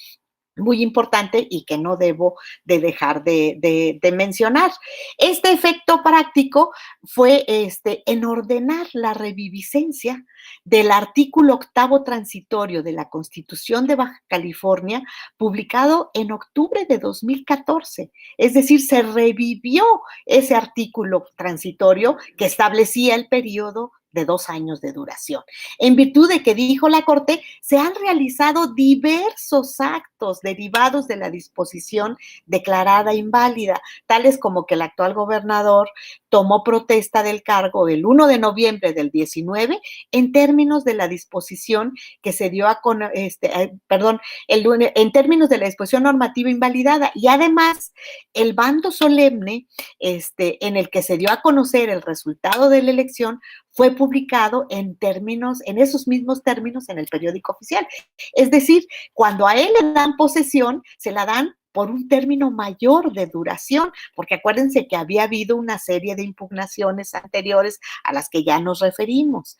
muy importante y que no debo de dejar de mencionar. Este efecto práctico fue en ordenar la reviviscencia del artículo octavo transitorio de la Constitución de Baja California, publicado en octubre de 2014. Es decir, se revivió ese artículo transitorio que establecía el periodo de 2 años de duración. En virtud de que, dijo la Corte, se han realizado diversos actos derivados de la disposición declarada inválida, tales como que el actual gobernador tomó protesta del cargo el 1 de noviembre del 19 en términos de la disposición que se dio en términos de la disposición normativa invalidada, y además el bando solemne en el que se dio a conocer el resultado de la elección fue publicado en esos mismos términos en el periódico oficial. Es decir, cuando a él le dan posesión, se la dan por un término mayor de duración, porque acuérdense que había habido una serie de impugnaciones anteriores a las que ya nos referimos.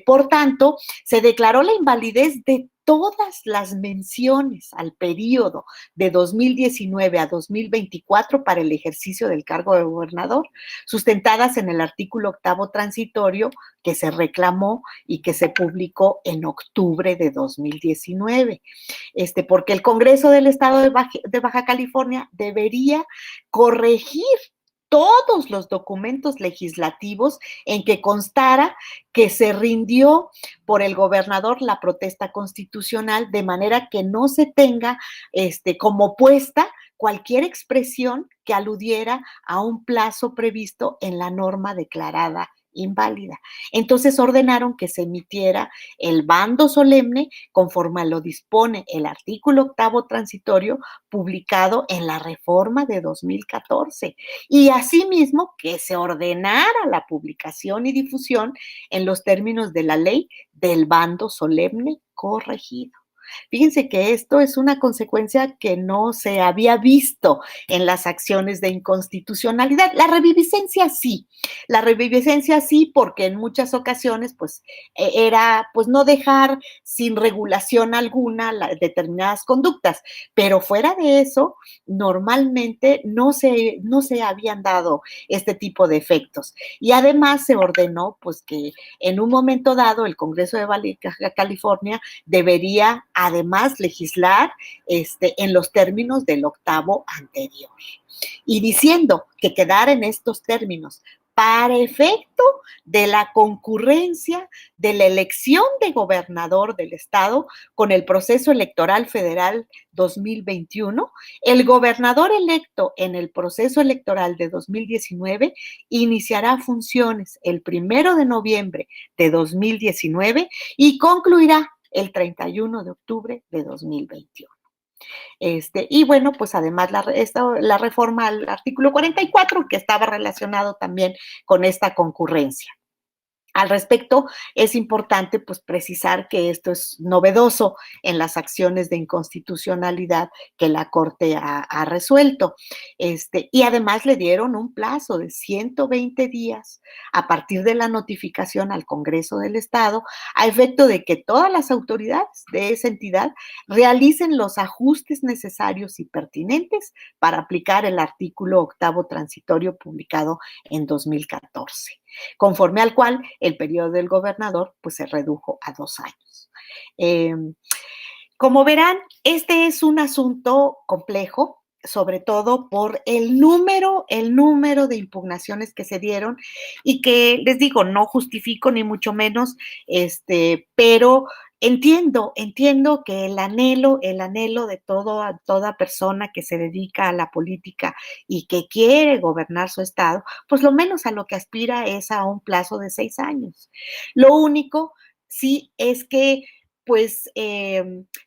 Por tanto, se declaró la invalidez de todas las menciones al periodo de 2019 a 2024 para el ejercicio del cargo de gobernador, sustentadas en el artículo octavo transitorio que se reclamó y que se publicó en octubre de 2019. Porque el Congreso del Estado de Baja California debería corregir todos los documentos legislativos en que constara que se rindió por el gobernador la protesta constitucional, de manera que no se tenga como puesta cualquier expresión que aludiera a un plazo previsto en la norma declarada inválida. Entonces ordenaron que se emitiera el bando solemne conforme lo dispone el artículo octavo transitorio publicado en la reforma de 2014, y asimismo que se ordenara la publicación y difusión en los términos de la ley del bando solemne corregido. Fíjense que esto es una consecuencia que no se había visto en las acciones de inconstitucionalidad. La reviviscencia sí, porque en muchas ocasiones pues era pues no dejar sin regulación alguna determinadas conductas, pero fuera de eso normalmente no se habían dado este tipo de efectos. Y además se ordenó pues que en un momento dado el Congreso de Baja California debería además legislar en los términos del octavo anterior, y diciendo que quedara en estos términos para efecto de la concurrencia de la elección de gobernador del estado con el proceso electoral federal 2021, el gobernador electo en el proceso electoral de 2019 iniciará funciones el 1 de noviembre de 2019 y concluirá el 31 de octubre de 2021. Y bueno, pues además la reforma al artículo 44, que estaba relacionado también con esta concurrencia. Al respecto, es importante pues precisar que esto es novedoso en las acciones de inconstitucionalidad que la Corte ha resuelto. Y además le dieron un plazo de 120 días a partir de la notificación al Congreso del Estado, a efecto de que todas las autoridades de esa entidad realicen los ajustes necesarios y pertinentes para aplicar el artículo octavo transitorio publicado en 2014, conforme al cual el periodo del gobernador pues se redujo a 2 años. Como verán, este es un asunto complejo, sobre todo por el número de impugnaciones que se dieron, y que les digo, no justifico ni mucho menos, pero entiendo que el anhelo de toda persona que se dedica a la política y que quiere gobernar su estado, pues lo menos a lo que aspira es a un plazo de 6 años. Lo único sí es que pues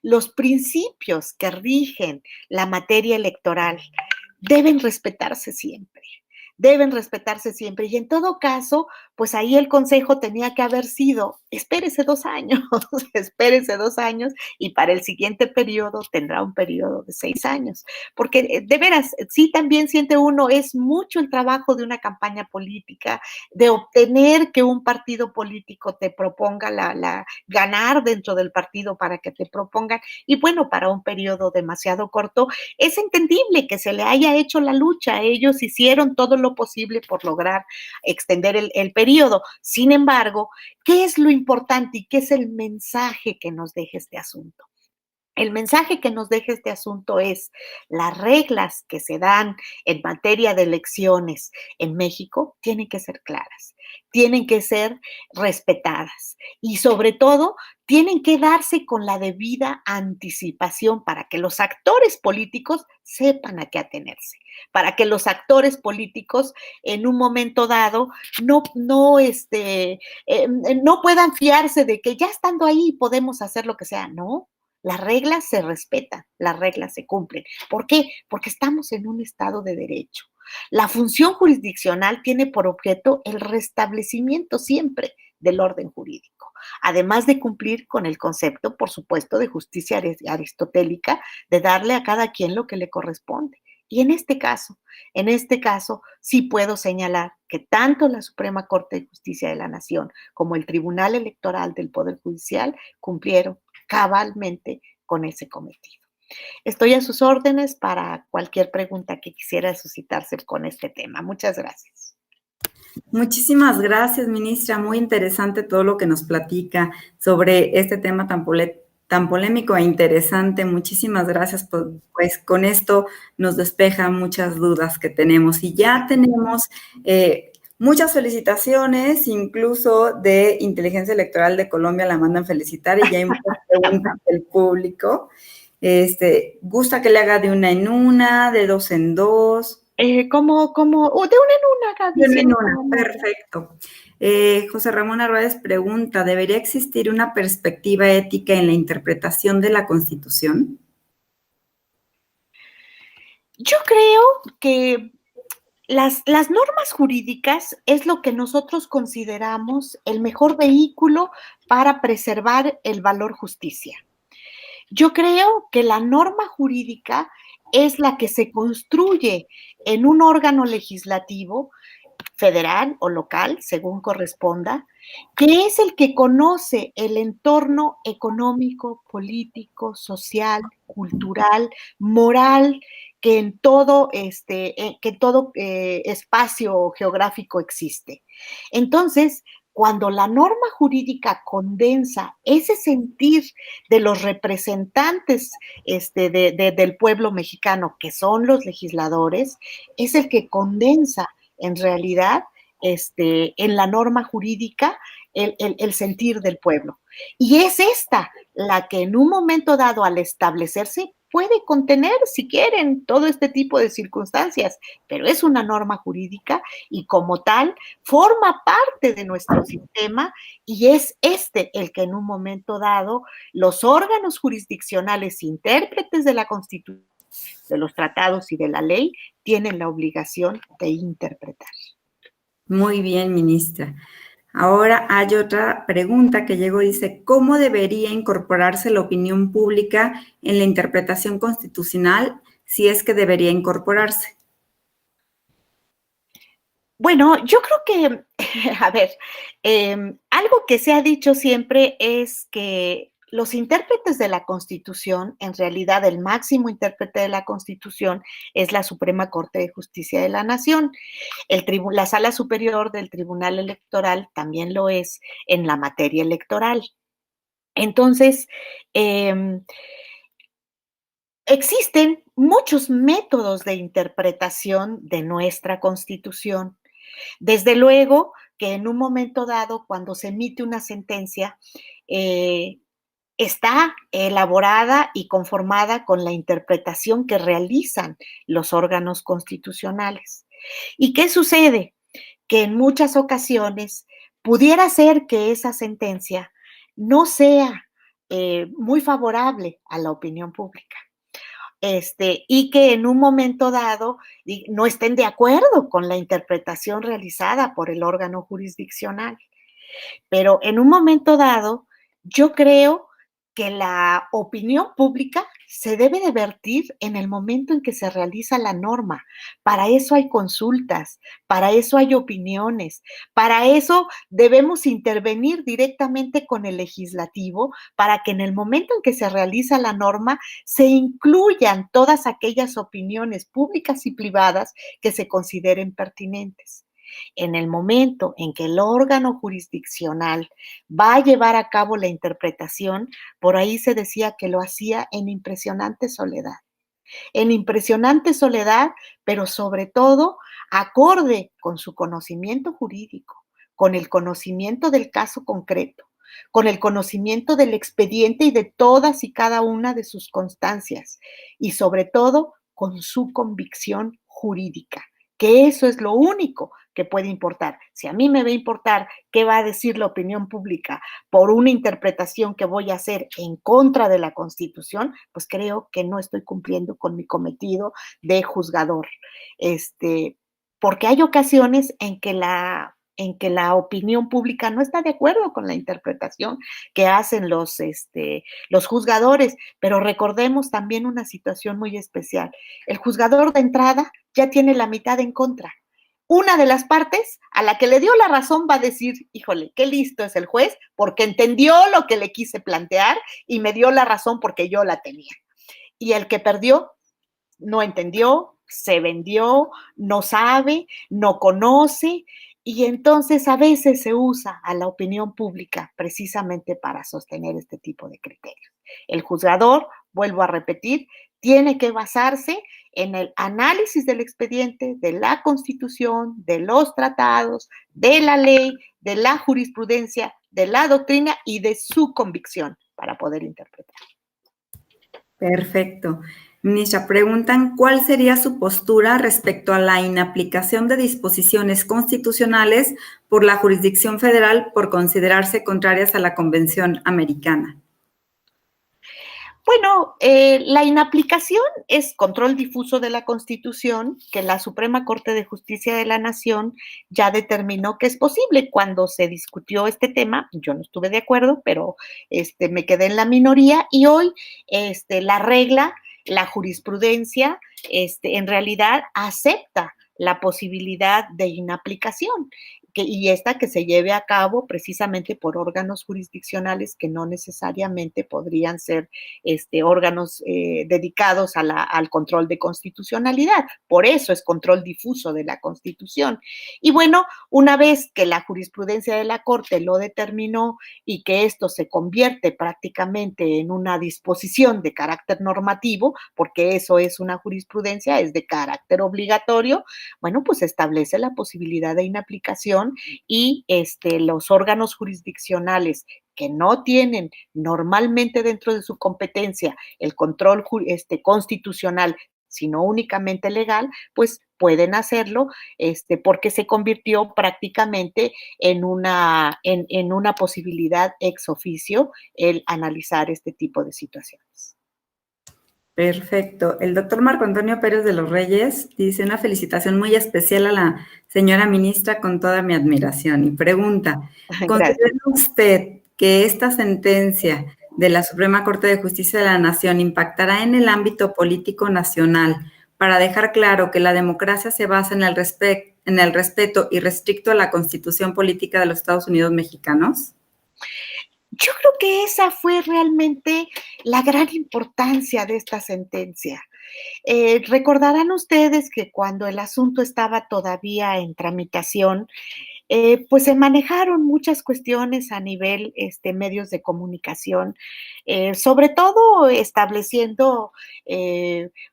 los principios que rigen la materia electoral deben respetarse siempre. Y en todo caso, pues ahí el consejo tenía que haber sido espérese 2 años, espérese 2 años y para el siguiente periodo tendrá un periodo de 6 años. Porque de veras, sí también siente uno, es mucho el trabajo de una campaña política, de obtener que un partido político te proponga ganar dentro del partido para que te propongan. Y bueno, para un periodo demasiado corto, es entendible que se le haya hecho la lucha. Ellos hicieron todo lo posible por lograr extender el periodo. Sin embargo, ¿qué es lo importante y qué es el mensaje que nos deja este asunto? El mensaje que nos deja este asunto es las reglas que se dan en materia de elecciones en México tienen que ser claras, tienen que ser respetadas y sobre todo tienen que darse con la debida anticipación para que los actores políticos sepan a qué atenerse, para que los actores políticos en un momento dado no puedan fiarse de que ya estando ahí podemos hacer lo que sea, no. Las reglas se respetan, las reglas se cumplen. ¿Por qué? Porque estamos en un estado de derecho. La función jurisdiccional tiene por objeto el restablecimiento siempre del orden jurídico, además de cumplir con el concepto, por supuesto, de justicia aristotélica, de darle a cada quien lo que le corresponde. Y en este caso, sí puedo señalar que tanto la Suprema Corte de Justicia de la Nación como el Tribunal Electoral del Poder Judicial cumplieron cabalmente con ese cometido. Estoy a sus órdenes para cualquier pregunta que quisiera suscitarse con este tema. Muchas gracias. Muchísimas gracias, ministra. Muy interesante todo lo que nos platica sobre este tema tan polémico e interesante. Muchísimas gracias, pues con esto nos despeja muchas dudas que tenemos. Y ya tenemos muchas felicitaciones, incluso de Inteligencia Electoral de Colombia la mandan felicitar y ya hay muchas preguntas del público. ¿Gusta que le haga de una en una, de dos en dos? De una en una, Gaby. De una en una, perfecto. José Ramón Arraiz pregunta, ¿debería existir una perspectiva ética en la interpretación de la Constitución? Yo creo que las normas jurídicas es lo que nosotros consideramos el mejor vehículo para preservar el valor justicia. Yo creo que la norma jurídica es la que se construye en un órgano legislativo, federal o local, según corresponda, que es el que conoce el entorno económico, político, social, cultural, moral, que en todo espacio geográfico existe. Entonces, cuando la norma jurídica condensa ese sentir de los representantes del pueblo mexicano, que son los legisladores, es el que condensa en realidad en la norma jurídica el sentir del pueblo. Y es esta la que en un momento dado, al establecerse, puede contener, si quieren, todo este tipo de circunstancias, pero es una norma jurídica y como tal forma parte de nuestro sistema y es el que en un momento dado los órganos jurisdiccionales intérpretes de la Constitución, de los tratados y de la ley tienen la obligación de interpretar. Muy bien, ministra. Ahora hay otra pregunta que llegó, dice, ¿cómo debería incorporarse la opinión pública en la interpretación constitucional si es que debería incorporarse? Bueno, yo creo que, a ver, algo que se ha dicho siempre es que los intérpretes de la Constitución, en realidad el máximo intérprete de la Constitución es la Suprema Corte de Justicia de la Nación. La Sala Superior del Tribunal Electoral también lo es en la materia electoral. Entonces, existen muchos métodos de interpretación de nuestra Constitución. Desde luego que en un momento dado, cuando se emite una sentencia, está elaborada y conformada con la interpretación que realizan los órganos constitucionales. ¿Y qué sucede? Que en muchas ocasiones pudiera ser que esa sentencia no sea muy favorable a la opinión pública. Y que en un momento dado no estén de acuerdo con la interpretación realizada por el órgano jurisdiccional. Pero en un momento dado, yo creo que la opinión pública se debe de vertir en el momento en que se realiza la norma. Para eso hay consultas, para eso hay opiniones, para eso debemos intervenir directamente con el legislativo para que en el momento en que se realiza la norma se incluyan todas aquellas opiniones públicas y privadas que se consideren pertinentes. En el momento en que el órgano jurisdiccional va a llevar a cabo la interpretación, por ahí se decía que lo hacía en impresionante soledad, pero sobre todo acorde con su conocimiento jurídico, con el conocimiento del caso concreto, con el conocimiento del expediente y de todas y cada una de sus constancias, y sobre todo con su convicción jurídica, que eso es lo único que puede importar. Si a mí me va a importar qué va a decir la opinión pública por una interpretación que voy a hacer en contra de la Constitución, pues creo que no estoy cumpliendo con mi cometido de juzgador. Porque hay ocasiones en que la opinión pública no está de acuerdo con la interpretación que hacen los juzgadores, pero recordemos también una situación muy especial. El juzgador de entrada ya tiene la mitad en contra. Una de las partes a la que le dio la razón va a decir, híjole, qué listo es el juez porque entendió lo que le quise plantear y me dio la razón porque yo la tenía. Y el que perdió no entendió, se vendió, no sabe, no conoce, y entonces a veces se usa a la opinión pública precisamente para sostener este tipo de criterios. El juzgador, vuelvo a repetir, tiene que basarse en el análisis del expediente, de la Constitución, de los tratados, de la ley, de la jurisprudencia, de la doctrina y de su convicción para poder interpretar. Perfecto. Ministra, preguntan cuál sería su postura respecto a la inaplicación de disposiciones constitucionales por la jurisdicción federal por considerarse contrarias a la Convención Americana. Bueno, la inaplicación es control difuso de la Constitución, que la Suprema Corte de Justicia de la Nación ya determinó que es posible. Cuando se discutió este tema, yo no estuve de acuerdo, pero me quedé en la minoría y hoy la regla, la jurisprudencia, en realidad acepta la posibilidad de inaplicación. Y esta que se lleve a cabo precisamente por órganos jurisdiccionales que no necesariamente podrían ser órganos dedicados al control de constitucionalidad. Por eso es control difuso de la Constitución. Y bueno, una vez que la jurisprudencia de la Corte lo determinó y que esto se convierte prácticamente en una disposición de carácter normativo, porque eso es una jurisprudencia, es de carácter obligatorio, bueno, pues establece la posibilidad de inaplicación y los órganos jurisdiccionales que no tienen normalmente dentro de su competencia el control constitucional, sino únicamente legal, pues pueden hacerlo porque se convirtió prácticamente en una posibilidad ex oficio el analizar este tipo de situaciones. Perfecto. El doctor Marco Antonio Pérez de los Reyes dice una felicitación muy especial a la señora ministra con toda mi admiración y pregunta, ¿considera usted que esta sentencia de la Suprema Corte de Justicia de la Nación impactará en el ámbito político nacional para dejar claro que la democracia se basa en el respeto irrestricto a la Constitución Política de los Estados Unidos mexicanos? Yo creo que esa fue realmente la gran importancia de esta sentencia. Recordarán ustedes que cuando el asunto estaba todavía en tramitación, pues se manejaron muchas cuestiones a nivel medios de comunicación, sobre todo estableciendo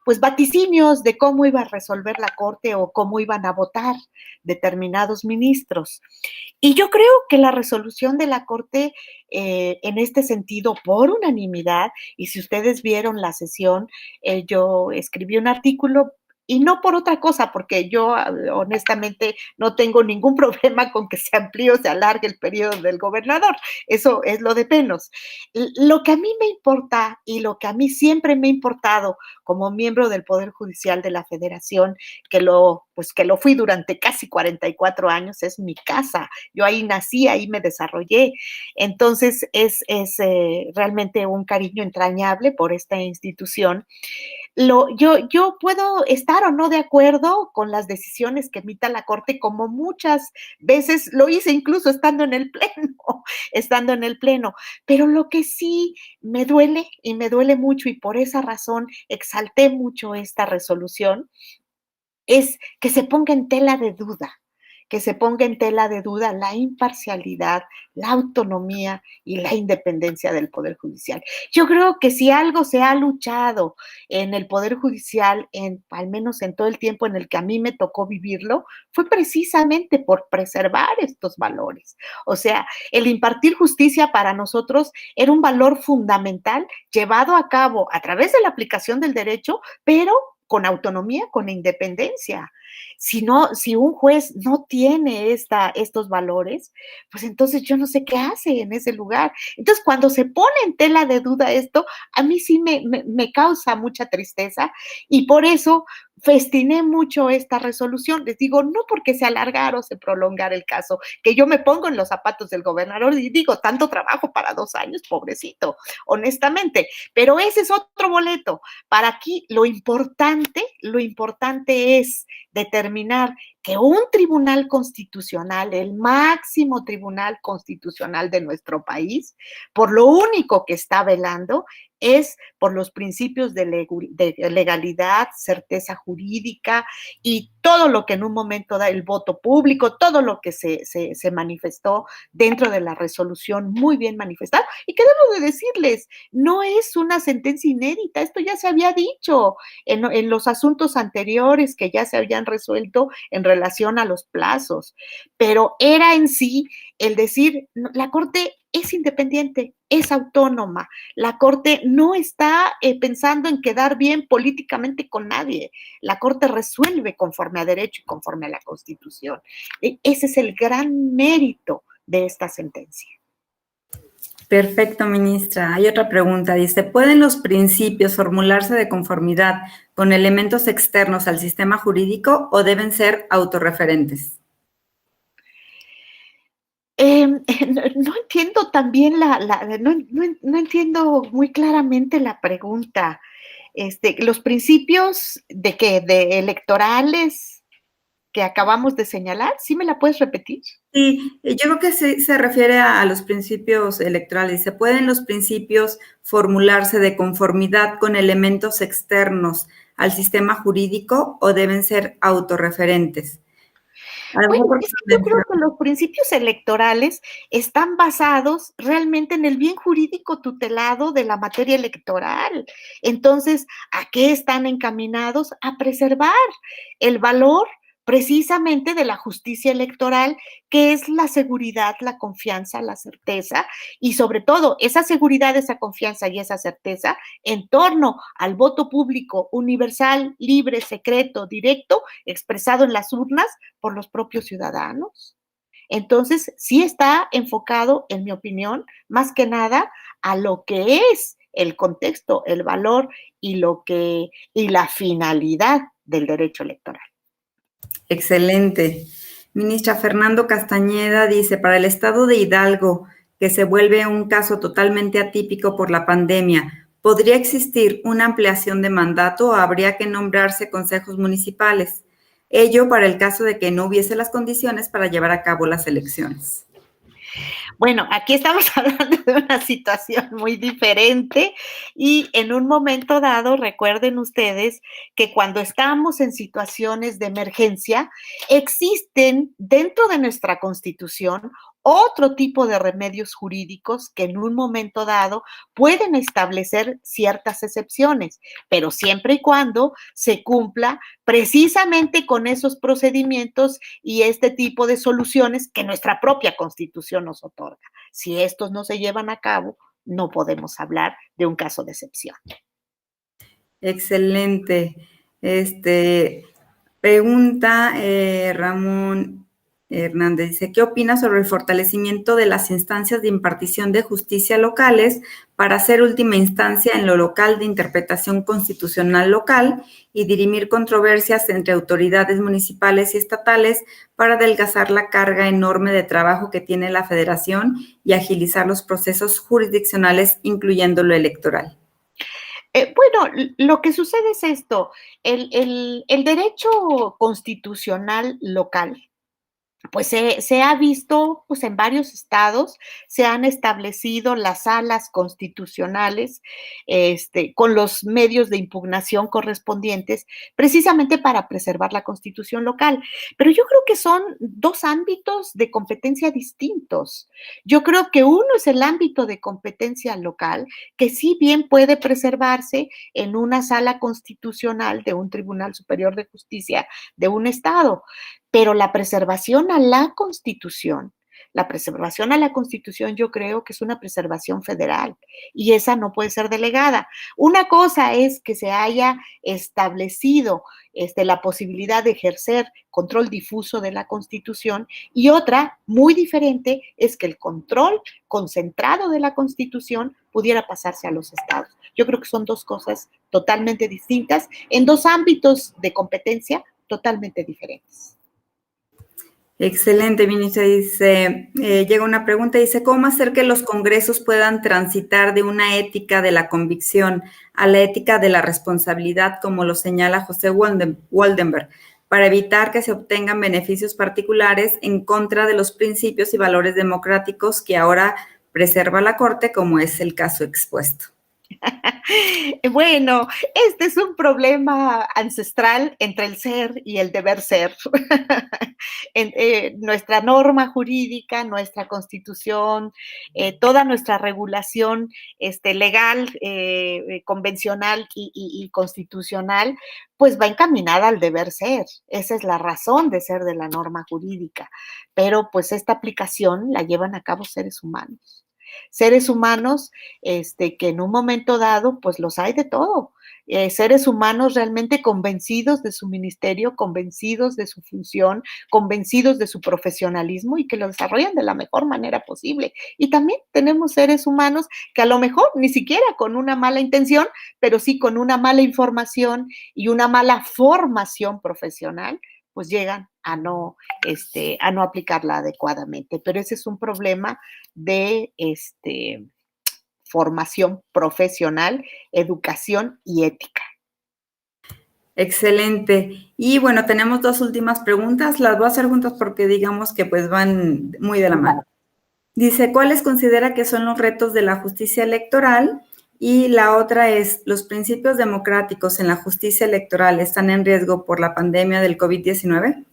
pues vaticinios de cómo iba a resolver la Corte o cómo iban a votar determinados ministros. Y yo creo que la resolución de la Corte en este sentido, por unanimidad, y si ustedes vieron la sesión, yo escribí un artículo y no por otra cosa, porque yo honestamente no tengo ningún problema con que se amplíe o se alargue el periodo del gobernador, eso es lo de menos. Lo que a mí me importa y lo que a mí siempre me ha importado como miembro del Poder Judicial de la Federación, pues que lo fui durante casi 44 años, es mi casa, yo ahí nací, ahí me desarrollé, entonces es realmente un cariño entrañable por esta institución. Yo puedo estar o no de acuerdo con las decisiones que emita la Corte, como muchas veces lo hice, incluso estando en el pleno, estando en el pleno. Pero lo que sí me duele, y me duele mucho, y por esa razón exalté mucho esta resolución, es que se ponga en tela de duda, que se ponga en tela de duda la imparcialidad, la autonomía y la independencia del Poder Judicial. Yo creo que si algo se ha luchado en el Poder Judicial, al menos en todo el tiempo en el que a mí me tocó vivirlo, fue precisamente por preservar estos valores. O sea, el impartir justicia para nosotros era un valor fundamental llevado a cabo a través de la aplicación del derecho, pero con autonomía, con independencia. Si un juez no tiene estos valores, pues entonces yo no sé qué hace en ese lugar. Entonces, cuando se pone en tela de duda esto, a mí sí me causa mucha tristeza y por eso festiné mucho esta resolución. Les digo, no porque se alargara o se prolongara el caso, que yo me pongo en los zapatos del gobernador y digo, tanto trabajo para 2 años, pobrecito, honestamente, pero ese es otro boleto. Para aquí lo importante es determinar que un tribunal constitucional, el máximo tribunal constitucional de nuestro país, por lo único que está velando es por los principios de legalidad, certeza jurídica y todo lo que en un momento da el voto público, todo lo que se manifestó dentro de la resolución, muy bien manifestado. Y que debo de decirles, no es una sentencia inédita, esto ya se había dicho en los asuntos anteriores que ya se habían resuelto en relación a los plazos, pero era en sí el decir, la Corte es independiente, es autónoma, la Corte no está pensando en quedar bien políticamente con nadie, la Corte resuelve conforme a derecho y conforme a la Constitución. Ese es el gran mérito de esta sentencia. Perfecto, ministra. Hay otra pregunta. Dice, ¿pueden los principios formularse de conformidad con elementos externos al sistema jurídico o deben ser autorreferentes? No entiendo también no entiendo muy claramente la pregunta. Los principios de qué, de electorales que acabamos de señalar, ¿sí me la puedes repetir? Sí, yo creo que sí se refiere a los principios electorales. ¿Se pueden los principios formularse de conformidad con elementos externos al sistema jurídico o deben ser autorreferentes? Bueno, es que yo creo que los principios electorales están basados realmente en el bien jurídico tutelado de la materia electoral. Entonces, ¿a qué están encaminados? A preservar el valor precisamente de la justicia electoral, que es la seguridad, la confianza, la certeza, y sobre todo esa seguridad, esa confianza y esa certeza en torno al voto público universal, libre, secreto, directo, expresado en las urnas por los propios ciudadanos. Entonces, sí está enfocado, en mi opinión, más que nada a lo que es el contexto, el valor y la finalidad del derecho electoral. Excelente. Ministra Fernando Castañeda dice, para el estado de Hidalgo, que se vuelve un caso totalmente atípico por la pandemia, ¿podría existir una ampliación de mandato o habría que nombrarse consejos municipales? Ello para el caso de que no hubiese las condiciones para llevar a cabo las elecciones. Bueno, aquí estamos hablando de una situación muy diferente y en un momento dado, recuerden ustedes que cuando estamos en situaciones de emergencia, existen dentro de nuestra Constitución otro tipo de remedios jurídicos que en un momento dado pueden establecer ciertas excepciones, pero siempre y cuando se cumpla precisamente con esos procedimientos y este tipo de soluciones que nuestra propia Constitución nos otorga. Si estos no se llevan a cabo, no podemos hablar de un caso de excepción. Excelente. Este, pregunta Ramón Hernández, dice, ¿qué opina sobre el fortalecimiento de las instancias de impartición de justicia locales para ser última instancia en lo local de interpretación constitucional local y dirimir controversias entre autoridades municipales y estatales para adelgazar la carga enorme de trabajo que tiene la Federación y agilizar los procesos jurisdiccionales, incluyendo lo electoral? Bueno, lo que sucede es esto, el derecho constitucional local pues se ha visto, pues en varios estados se han establecido las salas constitucionales, con los medios de impugnación correspondientes, precisamente para preservar la constitución local. Pero yo creo que son dos ámbitos de competencia distintos. Yo creo que uno es el ámbito de competencia local, que sí bien puede preservarse en una sala constitucional de un Tribunal Superior de Justicia de un estado, pero la preservación a la Constitución yo creo que es una preservación federal y esa no puede ser delegada. Una cosa es que se haya establecido la posibilidad de ejercer control difuso de la Constitución y otra, muy diferente, es que el control concentrado de la Constitución pudiera pasarse a los estados. Yo creo que son dos cosas totalmente distintas en dos ámbitos de competencia totalmente diferentes. Excelente, Vinicio. Dice, llega una pregunta, dice, ¿cómo hacer que los congresos puedan transitar de una ética de la convicción a la ética de la responsabilidad, como lo señala José Waldenberg, para evitar que se obtengan beneficios particulares en contra de los principios y valores democráticos que ahora preserva la Corte, como es el caso expuesto? Bueno, este es un problema ancestral entre el ser y el deber ser. Nuestra norma jurídica, nuestra constitución, toda nuestra regulación legal, convencional y constitucional, pues va encaminada al deber ser. Esa es la razón de ser de la norma jurídica. Pero pues esta aplicación la llevan a cabo seres humanos. Seres humanos que en un momento dado, pues los hay de todo. Seres humanos realmente convencidos de su ministerio, convencidos de su función, convencidos de su profesionalismo y que lo desarrollan de la mejor manera posible. Y también tenemos seres humanos que a lo mejor ni siquiera con una mala intención, pero sí con una mala información y una mala formación profesional, pues llegan a no aplicarla adecuadamente. Pero ese es un problema de formación profesional, educación y ética. Excelente. Y bueno, tenemos dos últimas preguntas. Las voy a hacer juntas porque digamos que pues van muy de la mano. Dice, ¿cuáles considera que son los retos de la justicia electoral? Y la otra es, ¿los principios democráticos en la justicia electoral están en riesgo por la pandemia del COVID-19?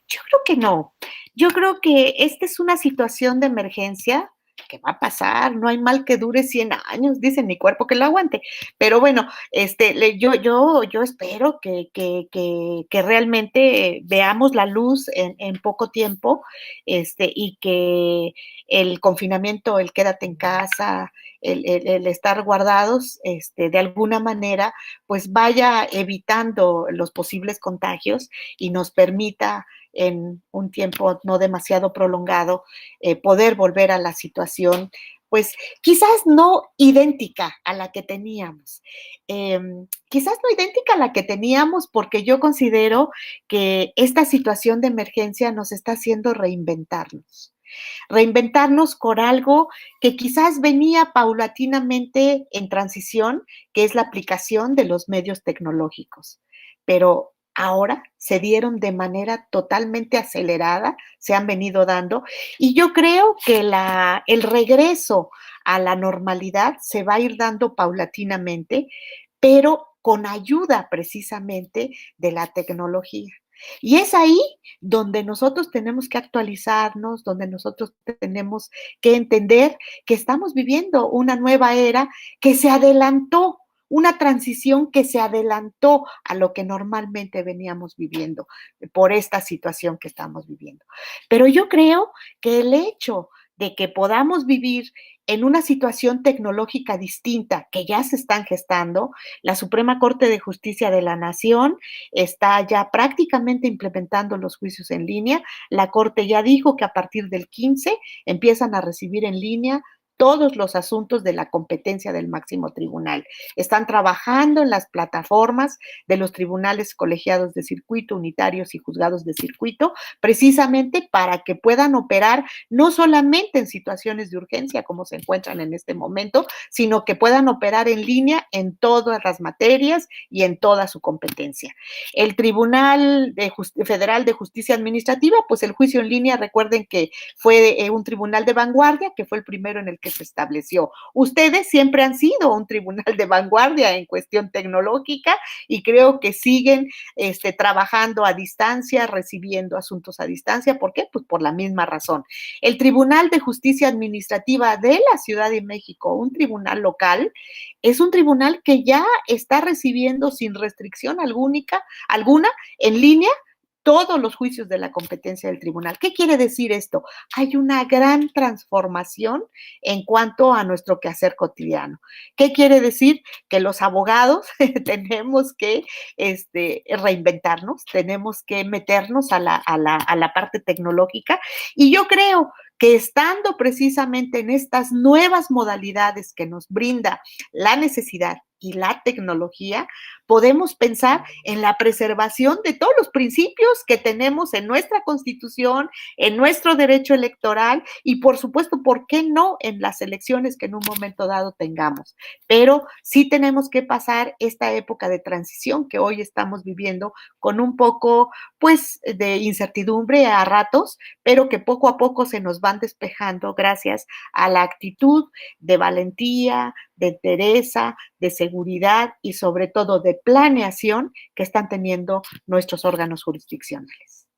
Yo creo que no. Yo creo que esta es una situación de emergencia que va a pasar, no hay mal que dure 100 años, dice mi cuerpo que lo aguante. Pero bueno, yo espero que realmente veamos la luz en poco tiempo, y que el confinamiento, el quédate en casa, el estar guardados, de alguna manera, pues vaya evitando los posibles contagios y nos permita en un tiempo no demasiado prolongado, poder volver a la situación, pues quizás no idéntica a la que teníamos. Quizás no idéntica a la que teníamos porque yo considero que esta situación de emergencia nos está haciendo reinventarnos con algo que quizás venía paulatinamente en transición, que es la aplicación de los medios tecnológicos. Pero ahora se dieron de manera totalmente acelerada, se han venido dando, y yo creo que el regreso a la normalidad se va a ir dando paulatinamente, pero con ayuda precisamente de la tecnología. Y es ahí donde nosotros tenemos que actualizarnos, donde nosotros tenemos que entender que estamos viviendo una nueva era que se adelantó, una transición que se adelantó a lo que normalmente veníamos viviendo por esta situación que estamos viviendo. Pero yo creo que el hecho de que podamos vivir en una situación tecnológica distinta que ya se están gestando. La Suprema Corte de Justicia de la Nación está ya prácticamente implementando los juicios en línea. La Corte ya dijo que a partir del 15 empiezan a recibir en línea todos los asuntos de la competencia del máximo tribunal. Están trabajando en las plataformas de los tribunales colegiados de circuito, unitarios y juzgados de circuito, precisamente para que puedan operar no solamente en situaciones de urgencia como se encuentran en este momento, sino que puedan operar en línea en todas las materias y en toda su competencia. El Tribunal Federal de Justicia Administrativa, pues el juicio en línea, recuerden que fue un tribunal de vanguardia, que fue el primero en el que se estableció. Ustedes siempre han sido un tribunal de vanguardia en cuestión tecnológica y creo que siguen trabajando a distancia, recibiendo asuntos a distancia. ¿Por qué? Pues por la misma razón. El Tribunal de Justicia Administrativa de la Ciudad de México, un tribunal local, es un tribunal que ya está recibiendo sin restricción alguna en línea todos los juicios de la competencia del tribunal. ¿Qué quiere decir esto? Hay una gran transformación en cuanto a nuestro quehacer cotidiano. ¿Qué quiere decir? Que los abogados tenemos que reinventarnos, tenemos que meternos a la parte tecnológica, y yo creo que estando precisamente en estas nuevas modalidades que nos brinda la necesidad y la tecnología, podemos pensar en la preservación de todos los principios que tenemos en nuestra Constitución, en nuestro derecho electoral y, por supuesto, ¿por qué no en las elecciones que en un momento dado tengamos? Pero sí tenemos que pasar esta época de transición que hoy estamos viviendo con un poco, pues, de incertidumbre a ratos, pero que poco a poco se nos van despejando gracias a la actitud de valentía, de entereza, de seguridad y sobre todo de planeación que están teniendo nuestros órganos jurisdiccionales.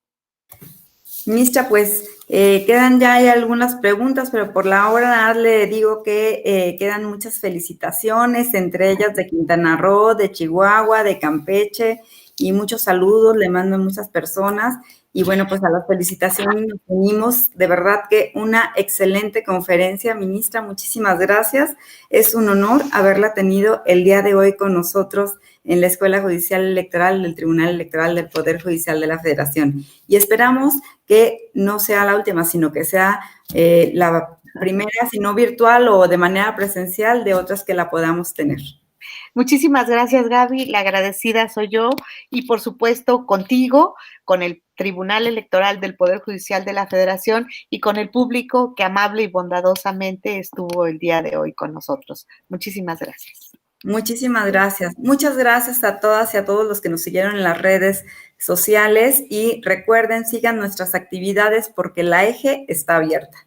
Ministra, pues quedan ya hay algunas preguntas, pero por la hora le digo que quedan muchas felicitaciones, entre ellas de Quintana Roo, de Chihuahua, de Campeche, y muchos saludos le mando a muchas personas. Y bueno, pues a las felicitaciones nos unimos. De verdad que una excelente conferencia, ministra. Muchísimas gracias. Es un honor haberla tenido el día de hoy con nosotros en la Escuela Judicial Electoral del Tribunal Electoral del Poder Judicial de la Federación. Y esperamos que no sea la última, sino que sea la primera, si no virtual o de manera presencial, de otras que la podamos tener. Muchísimas gracias, Gaby. La agradecida soy yo y, por supuesto, contigo, con el Tribunal Electoral del Poder Judicial de la Federación y con el público que amable y bondadosamente estuvo el día de hoy con nosotros. Muchísimas gracias. Muchísimas gracias. Muchas gracias a todas y a todos los que nos siguieron en las redes sociales y recuerden, sigan nuestras actividades porque la eje está abierta.